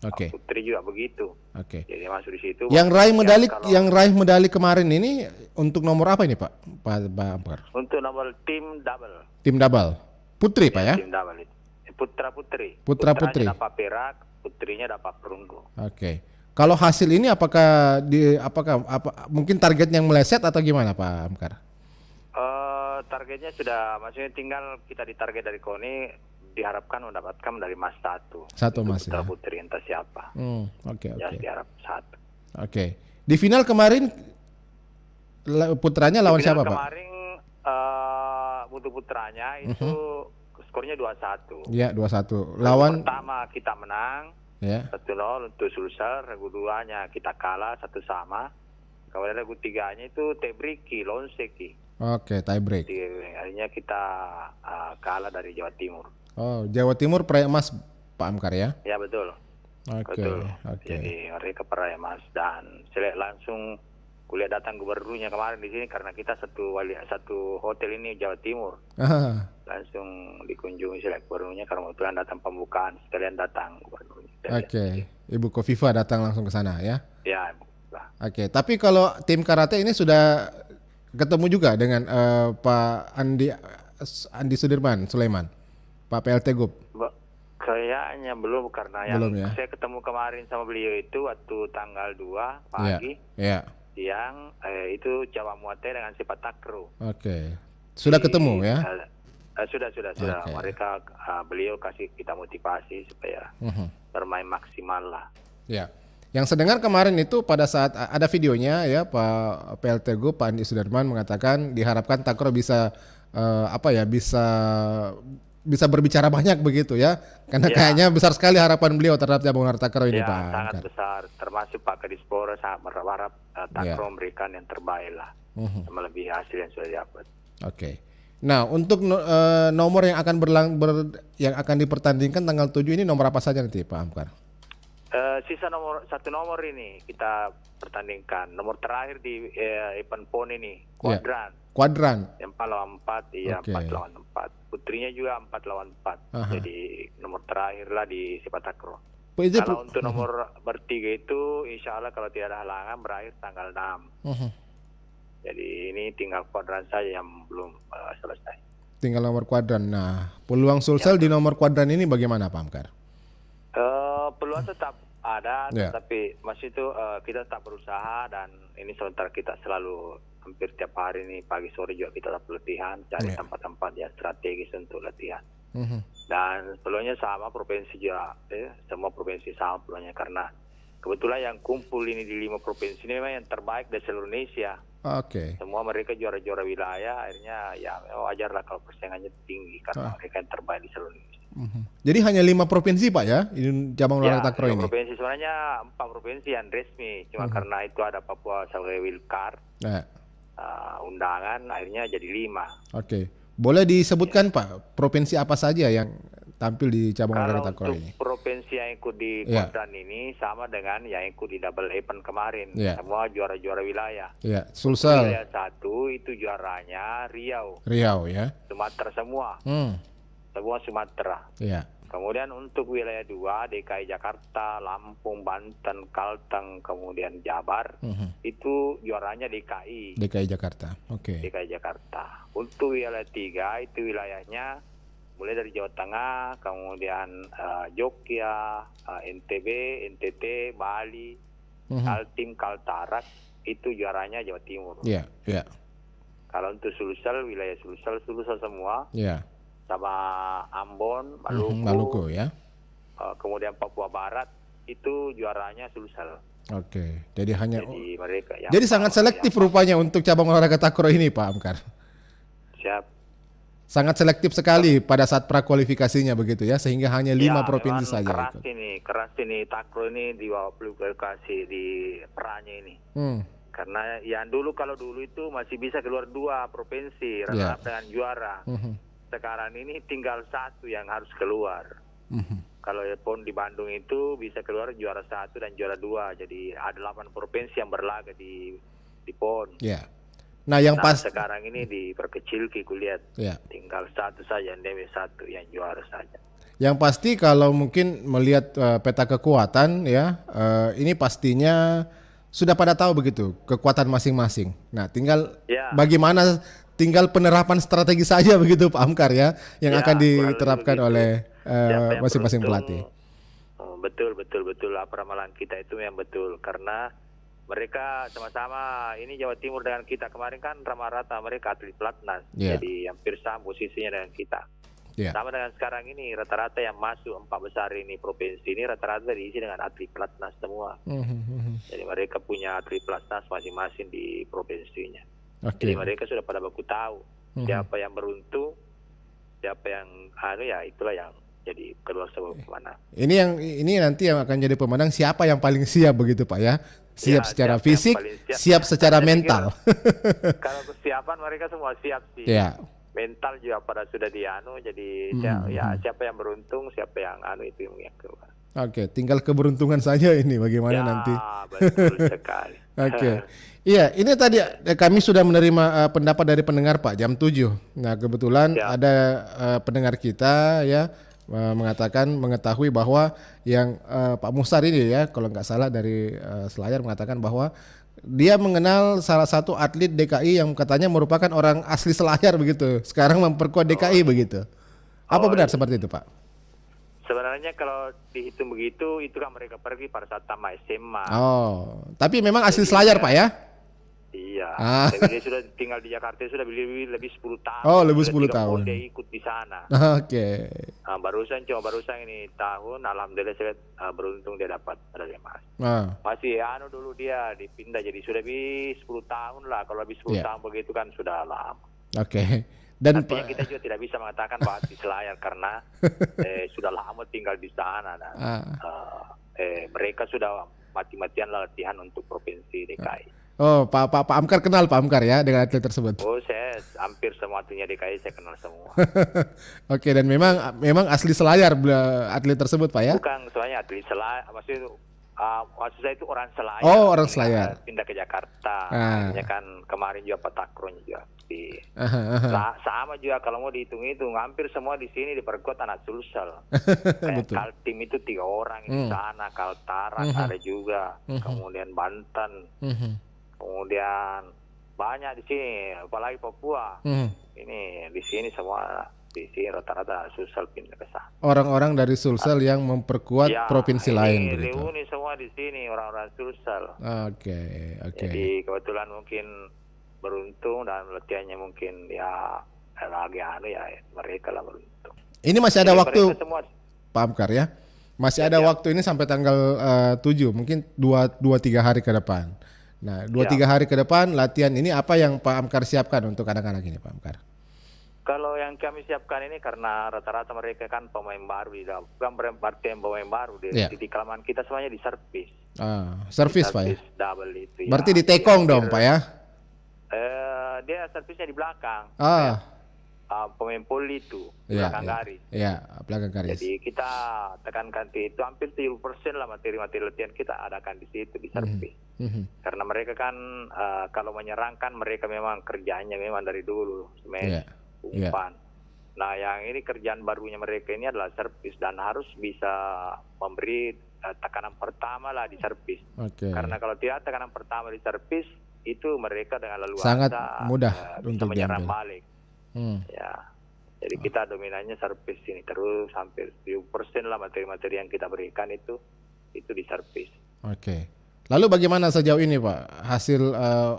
Oke. Putri juga begitu. Oke. Jadi masuk di situ. Yang raih medali kalau- yang raih medali kemarin ini untuk nomor apa ini Pak? Pak Amkar. Untuk nomor tim double. Tim double. Putri Pak ya? Tim double itu. Putra-putri. Putra-putri. Putranya dapat perak, putrinya dapat perunggu. Oke. Kalau hasil ini apakah mungkin target yang meleset atau gimana Pak Amkar? Targetnya sudah, maksudnya tinggal kita ditarget dari KONI diharapkan mendapatkan dari emas 1. Satu Itu emas ya. putra-putri entah siapa. Oke. Ya diharap 1. Oke. Di final kemarin putranya lawan siapa Pak? Kemarin untuk putranya itu skornya 2-1. Iya, 2-1. Lawan Pertama kita menang ya. 1-0 untuk Sulsel, regu 2-nya kita kalah 1-1. Kemudian regu 3-nya itu Tebriki, Lonseki. Oke, tie break. Jadi akhirnya kita kalah dari Jawa Timur. Oh, Jawa Timur peraih emas Pak Amkar ya? Ya betul. Oke. Betul. Oke. Jadi mereka peraih emas dan saya langsung kuliah datang gubernurnya kemarin di sini karena kita satu hotel ini Jawa Timur. Langsung dikunjungi selek gubernurnya karena kebetulan datang pembukaan sekalian datang gubernurnya. Oke. Ibu Kofifa datang langsung ke sana ya? Ya. Oke, tapi kalau tim karate ini sudah ketemu juga dengan Pak Andi Sudirman Sulaiman, Pak PLT Gub. Kayaknya belum karena yang Belum, ya? saya ketemu kemarin sama beliau itu waktu tanggal 2 pagi Iya. siang itu Jawa Muate dengan sepak takraw. Oke. Sudah ketemu ya? Sudah. Oke. Mereka beliau kasih kita motivasi supaya bermain maksimal lah. Ya. Yang saya dengar kemarin itu pada saat ada videonya ya Pak PLT Gub, Pak Andi Sudirman mengatakan diharapkan takraw bisa bisa berbicara banyak begitu ya. Karena kayaknya besar sekali harapan beliau terhadap cabang olahraga takraw ini Ya, Pak. sangat Amkar. besar. Termasuk Pak Kadispora sangat berharap takraw memberikan yang terbaik lah. Melebihi hasil yang sudah didapat. Oke. Nah, untuk nomor yang akan yang akan dipertandingkan tanggal 7 ini nomor apa saja nanti Pak Amkar? Sisa satu nomor ini kita pertandingkan. Nomor terakhir di event PON ini kuadran. Kuadran. Yang 4 lawan 4, iya Oke. 4 lawan 4. Putrinya juga 4 lawan 4. Jadi nomor terakhir lah di sepak takraw. Kalau untuk nomor bertiga itu insya Allah kalau tidak ada halangan berakhir tanggal 6. Jadi ini tinggal kuadran saja yang belum selesai. Tinggal nomor kuadran. Nah, peluang Sulsel di nomor kuadran ini bagaimana Pak Amkar? Peluang tetap ada, Ya. tapi masih itu kita tetap berusaha dan ini sementara kita selalu hampir tiap hari ini pagi sore juga kita tetap latihan cari tempat-tempat yang strategis untuk latihan. Dan peluangnya sama provinsi juga, semua provinsi sama peluangnya karena kebetulan yang kumpul ini di 5 provinsi ini memang yang terbaik dari seluruh Indonesia. Oke. Semua mereka juara-juara wilayah, akhirnya ya wajar lah kalau persaingannya tinggi karena mereka yang terbaik di seluruh Indonesia. Jadi hanya 5 provinsi Pak ya, ini cabang olahraga takraw ini. Provinsi sebenarnya 4 provinsi yang resmi, cuma karena itu ada Papua sebagai wildcard. undangan, akhirnya jadi 5. Oke. Boleh disebutkan Pak, provinsi apa saja yang tampil di cabang Kalau olahraga takraw untuk ini? provinsi yang ikut di Ya. kuadran ini sama dengan yang ikut di double event kemarin. Ya. Semua juara-juara wilayah. Ya, Sulsel, Wilayah 1 itu juaranya Riau, Riau ya. Sumatera semua. Hmm. Semua Sumatera. Ya. Kemudian untuk wilayah 2, DKI Jakarta, Lampung, Banten, Kalteng, kemudian Jabar, itu juaranya DKI. DKI Jakarta. Oke. DKI Jakarta. Untuk wilayah 3 itu wilayahnya mulai dari Jawa Tengah, kemudian Jogja, NTB, NTT, Bali, Kaltim, Kaltaras, itu juaranya Jawa Timur. Ya, ya. Kalau untuk Sulsel, wilayah Sulsel semua, Ya. sama Ambon, Maluku, Maluku ya. kemudian Papua Barat, itu juaranya Sulsel. Oke. Jadi hanya Jadi mereka yang Jadi sangat selektif rupanya untuk cabang olahraga takraw ini Pak Amkar. siap. Sangat selektif sekali pada saat prakualifikasinya begitu ya, sehingga hanya 5 Ya, provinsi memang saja keras ikut. keras ini takraw ini di bawah kualifikasi di perannya ini. Karena ya kalau dulu itu masih bisa keluar 2 provinsi rata-rata dengan juara. Sekarang ini tinggal 1 yang harus keluar. Kalau PON di Bandung itu bisa keluar juara 1 dan juara 2. Jadi ada 8 provinsi yang berlaga di PON. Ya. Nah, yang pas sekarang ini diperkecil kulihat. Ya. Tinggal 1 saja, DW1 yang juara saja. Yang pasti kalau mungkin melihat peta kekuatan ya, ini pastinya sudah pada tahu begitu kekuatan masing-masing. Nah, tinggal bagaimana tinggal penerapan strategi saja begitu Pak Amkar ya, yang akan diterapkan oleh masing-masing pelatih. Betul. Apa ramalan kita itu yang betul, karena mereka sama-sama ini Jawa Timur dengan kita kemarin kan rata-rata mereka atlet pelatnas, jadi hampir sama posisinya dengan kita. Sama dengan sekarang ini rata-rata yang masuk 4 besar ini provinsi ini rata-rata diisi dengan atlet pelatnas semua. Jadi mereka punya atlet pelatnas masing-masing di provinsinya. Jadi mereka sudah pada baku tahu siapa yang beruntung, siapa yang itulah yang jadi keluar sebelum kemana. Ini nanti yang akan jadi pemenang siapa yang paling siap begitu Pak ya? Siap secara fisik, siap secara mental. Kalau kesiapan mereka semua siap sih. Mental juga pada sudah jadi siapa yang beruntung, siapa yang itu yang keluar. Oke, tinggal keberuntungan saja ini bagaimana nanti. Betul sekali. Oke. Iya, ini tadi kami sudah menerima pendapat dari pendengar Pak jam 7. Nah, kebetulan ada pendengar kita ya mengetahui bahwa yang Pak Musar ini ya, kalau nggak salah dari Selayar mengatakan bahwa dia mengenal salah satu atlet DKI yang katanya merupakan orang asli Selayar begitu. Sekarang memperkuat DKI begitu. Apa benar seperti itu, Pak? Sebenarnya kalau dihitung begitu, itu kan mereka pergi pada saat tamat SMA. Oh, tapi memang asli Selayar, Pak ya? Iya. Tapi dia sudah tinggal di Jakarta sudah lebih 10 tahun. Oh, lebih 10 tahun. Dia ikut di sana. Oke. Nah, barusan ini tahun, alhamdulillah saya beruntung dia dapat medali emas. Masih dulu dia dipindah jadi sudah lebih 10 tahun lah. Kalau lebih 10 tahun begitu kan sudah lama. Oke. Dan artinya kita juga tidak bisa mengatakan bahwa di Selayar karena sudah lama tinggal di sana dan mereka sudah mati-matian latihan untuk provinsi DKI. Oh, Pak Amkar kenal Pak Amkar ya dengan atlet tersebut? Oh, saya hampir semua atletnya DKI saya kenal semua. Oke, dan memang asli Selayar atlet tersebut Pak ya? Bukan, soalnya atlet Selayar, maksud saya itu orang Selayar. Oh, orang Selayar. Pindah ke Jakarta. Akhirnya kan kemarin juga Pak Takron juga. Sama juga kalau mau dihitung-hitung, hampir semua di sini diperkuat anak Sulsel. Kayak Kaltim itu 3 orang di sana, Kaltaras ada juga, kemudian Banten, kemudian banyak di sini, apalagi Papua. Ini di sini semua di sini rata-rata Sulsel pindah ke sana. Orang-orang dari Sulsel yang memperkuat provinsi lain begitu. Ini semua di sini orang-orang Sulsel. Oke. Jadi kebetulan mungkin beruntung dan latihannya mungkin lagi mereka lah beruntung. Ini masih ada waktu Pak Amkar ya? Masih ada waktu ini sampai tanggal 7, mungkin 2-3 hari ke depan. Nah, 2-3 hari ke depan latihan ini apa yang Pak Amkar siapkan untuk anak-anak ini Pak Amkar? Kalau yang kami siapkan ini karena rata-rata mereka kan pemain baru, bukan berarti pemain baru di kelaman kita semuanya di servis. Servis Pak ya? Double itu. Berarti di tekong dong Pak ya? dia servisnya di belakang. Ah, Pemain poli itu di iya, belakang iya. garis. Iya, belakang garis. Jadi kita tekankan itu hampir 70% lah materi-materi latihan kita adakan di situ di servis. Karena mereka kan kalau menyerangkan mereka memang kerjanya memang dari dulu Iya, iya. umpan. Nah yang ini kerjaan barunya mereka ini adalah servis dan harus bisa memberi tekanan pertama lah di servis. Oke. Karena kalau tidak tekanan pertama di servis itu mereka dengan leluasa Sangat mudah bisa untuk menyerang diambil. balik. Ya, jadi kita dominannya servis ini terus hampir 70% lah materi-materi yang kita berikan itu di servis. Oke. Lalu bagaimana sejauh ini Pak hasil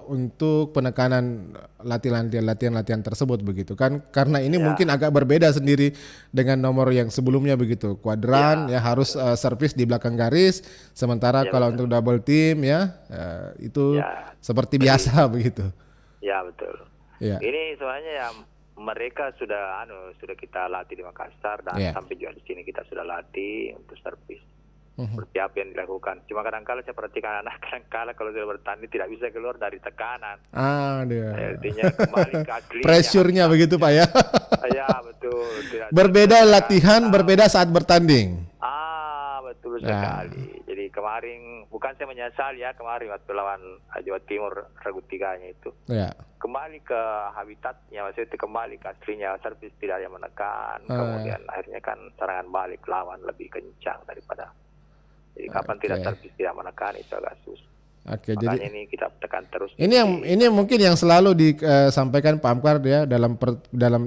untuk penekanan latihan-latihan tersebut begitu kan? Karena ini mungkin agak berbeda sendiri dengan nomor yang sebelumnya begitu. Kuadran ya harus servis di belakang garis, sementara kalau untuk double team ya itu seperti biasa begitu. Ya betul. Ya. Ini sebenarnya ya mereka sudah kita latih di Makassar dan sampai juga di sini kita sudah latih untuk servis. Seperti apa yang dilakukan. Cuma kadang-kala saya perhatikan anak kadang-kala kalau sudah bertanding tidak bisa keluar dari tekanan. Artinya kembali ke aslinya. Pressure-nya begitu Pak ya. Ya betul. Berbeda latihan, berbeda saat bertanding. Betul sekali. Jadi kemarin bukan saya menyesal ya kemarin waktu lawan Jawa Timur Regu 3-nya itu. Ya. Kembali ke habitatnya, maksudnya itu kembali ke aslinya, servis tidak ada yang menekan, kemudian akhirnya kan serangan balik lawan lebih kencang daripada. Jadi kapan tidak servis tidak menekan itu agak susah. Oke, makanya jadi ini kita tekan terus. Ini mungkin yang selalu disampaikan Pak Amkar ya dalam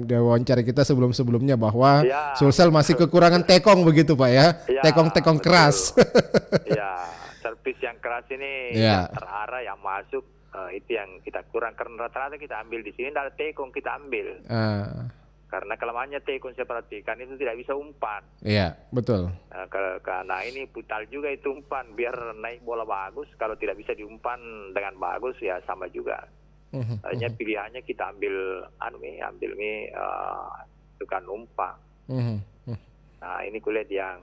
wawancara kita sebelumnya bahwa Sulsel masih kekurangan tekong begitu Pak ya, tekong keras. Ya, servis yang keras ini yang terarah yang masuk itu yang kita kurang karena rata-rata kita ambil di sini ada tekong kita ambil. Karena kelemahannya tekong saya perhatikan itu tidak bisa umpan. Iya, betul. Karena ini putal juga itu umpan biar naik bola bagus. Kalau tidak bisa diumpan dengan bagus ya sama juga. Hanya pilihannya kita ambil bukan umpan. Nah ini kulihat yang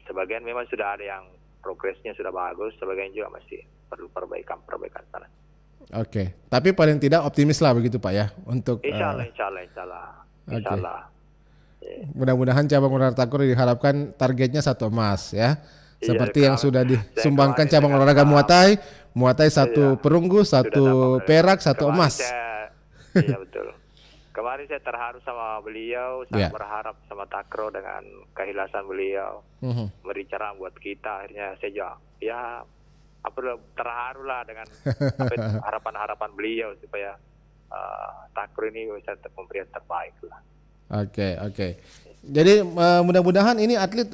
sebagian memang sudah ada yang progresnya sudah bagus, sebagian juga masih perlu perbaikan sana. Oke, tapi paling tidak optimis lah begitu Pak ya untuk. Insyaallah. Insyaallah. Mudah-mudahan cabang olahraga takraw diharapkan targetnya 1 emas ya. Seperti yang sudah disumbangkan cabang olahraga Muay Thai 1 perunggu, 1 perak, 1 emas. Iya betul. Kemarin saya terharu sama beliau, sangat berharap sama takraw dengan keikhlasan beliau. Beri cara buat kita, akhirnya saya jawab. Ya, terharu lah dengan harapan-harapan beliau supaya takraw ini bisa memberi yang terbaik lah. Oke. Jadi mudah-mudahan ini atlet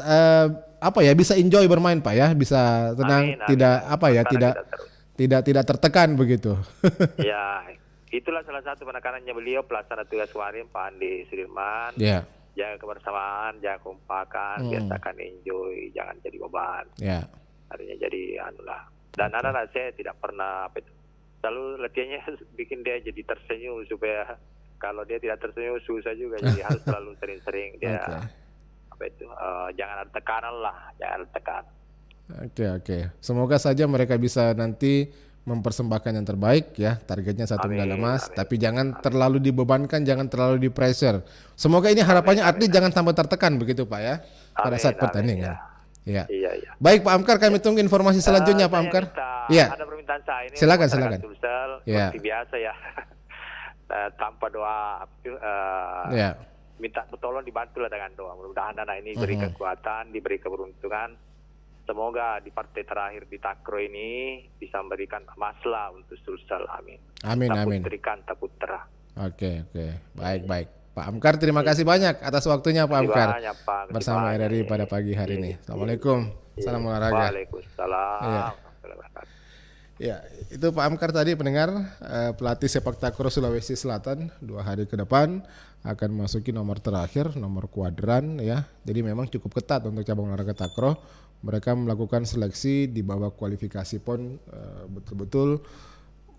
bisa enjoy bermain Pak ya, bisa tenang, tidak tertekan begitu. Ya, itulah salah satu penekanannya beliau pelaksana tugas kemarin Pak Andi Sudirman. Jaga kebersamaan, jaga kekompakan, biasakan enjoy, jangan jadi beban. Artinya jadi Dan anak-anak saya tidak pernah selalu latihannya bikin dia jadi tersenyum supaya kalau dia tidak tersenyum susah juga. Jadi harus selalu sering-sering dia jangan ada tekanan lah, jangan ada tekanan. Oke. Semoga saja mereka bisa nanti mempersembahkan yang terbaik ya, targetnya 1 medali emas, tapi jangan terlalu dibebankan, jangan terlalu di pressure. Semoga ini harapannya atlet jangan sampai tertekan begitu Pak ya pada saat pertandingan. Iya. Baik Pak Amkar, kami tunggu informasi selanjutnya Pak Amkar. Ada permintaan saya ini. Silakan. Seperti biasa ya. Tanpa doa minta tolong dibantulah dengan doa. Mudah-mudahan anak ini diberi kekuatan, diberi keberuntungan. Semoga di partai terakhir di takraw ini bisa memberikan masalah untuk Sulsel. Amin. Berikan putra. Oke. Baik. Pak Amkar, terima kasih banyak atas waktunya Pak Amkar bersama RRI pada pagi hari ini. Assalamualaikum. Salam olahraga. Waalaikumsalam. Ya, itu Pak Amkar tadi pendengar, pelatih sepak takraw Sulawesi Selatan 2 hari ke depan akan memasuki nomor terakhir, nomor kuadran ya. Jadi memang cukup ketat untuk cabang olahraga takraw. Mereka melakukan seleksi di bawah kualifikasi PON, betul-betul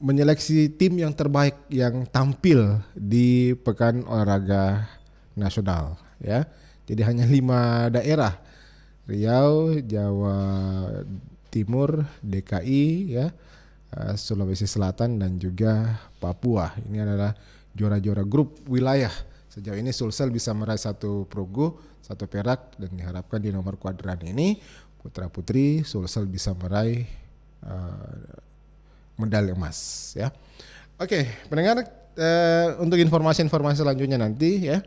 menyeleksi tim yang terbaik yang tampil di Pekan Olahraga Nasional ya. Jadi hanya 5 daerah, Riau, Jawa Timur, DKI ya, Sulawesi Selatan dan juga Papua. Ini adalah juara-juara grup wilayah. Sejauh ini Sulsel bisa meraih 1 perunggu, 1 perak, dan diharapkan di nomor kuadran ini putra putri Sulsel bisa meraih medali emas ya. Oke, pendengar, untuk informasi-informasi selanjutnya nanti ya,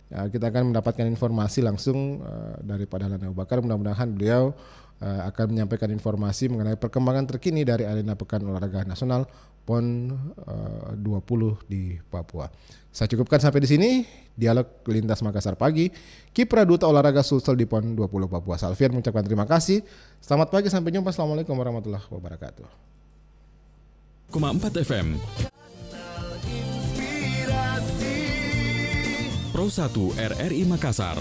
kita akan mendapatkan informasi langsung dari Pak Dahlan Abu Bakar. Mudah-mudahan beliau akan menyampaikan informasi mengenai perkembangan terkini dari arena Pekan Olahraga Nasional PON 20 di Papua. Saya cukupkan sampai di sini dialog lintas Makassar pagi. Kiprah Duta Olahraga Sulsel di PON 20 Papua. Salvian mengucapkan terima kasih. Selamat pagi, sampai jumpa. Assalamualaikum warahmatullahi wabarakatuh. 4 FM Pro 1 RRI Makassar.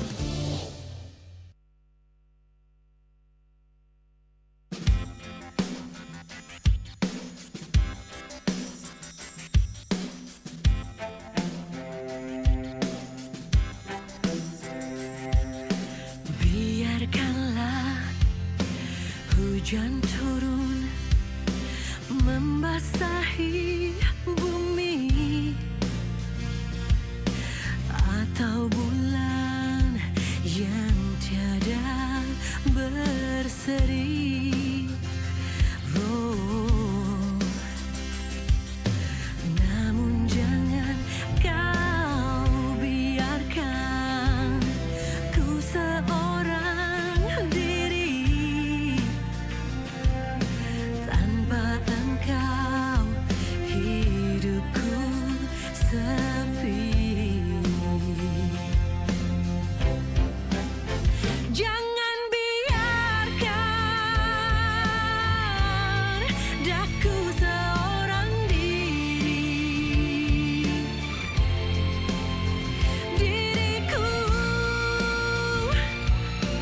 Biarkanlah hujan turun membasahi bumi, atau bulan yang tiada berseri.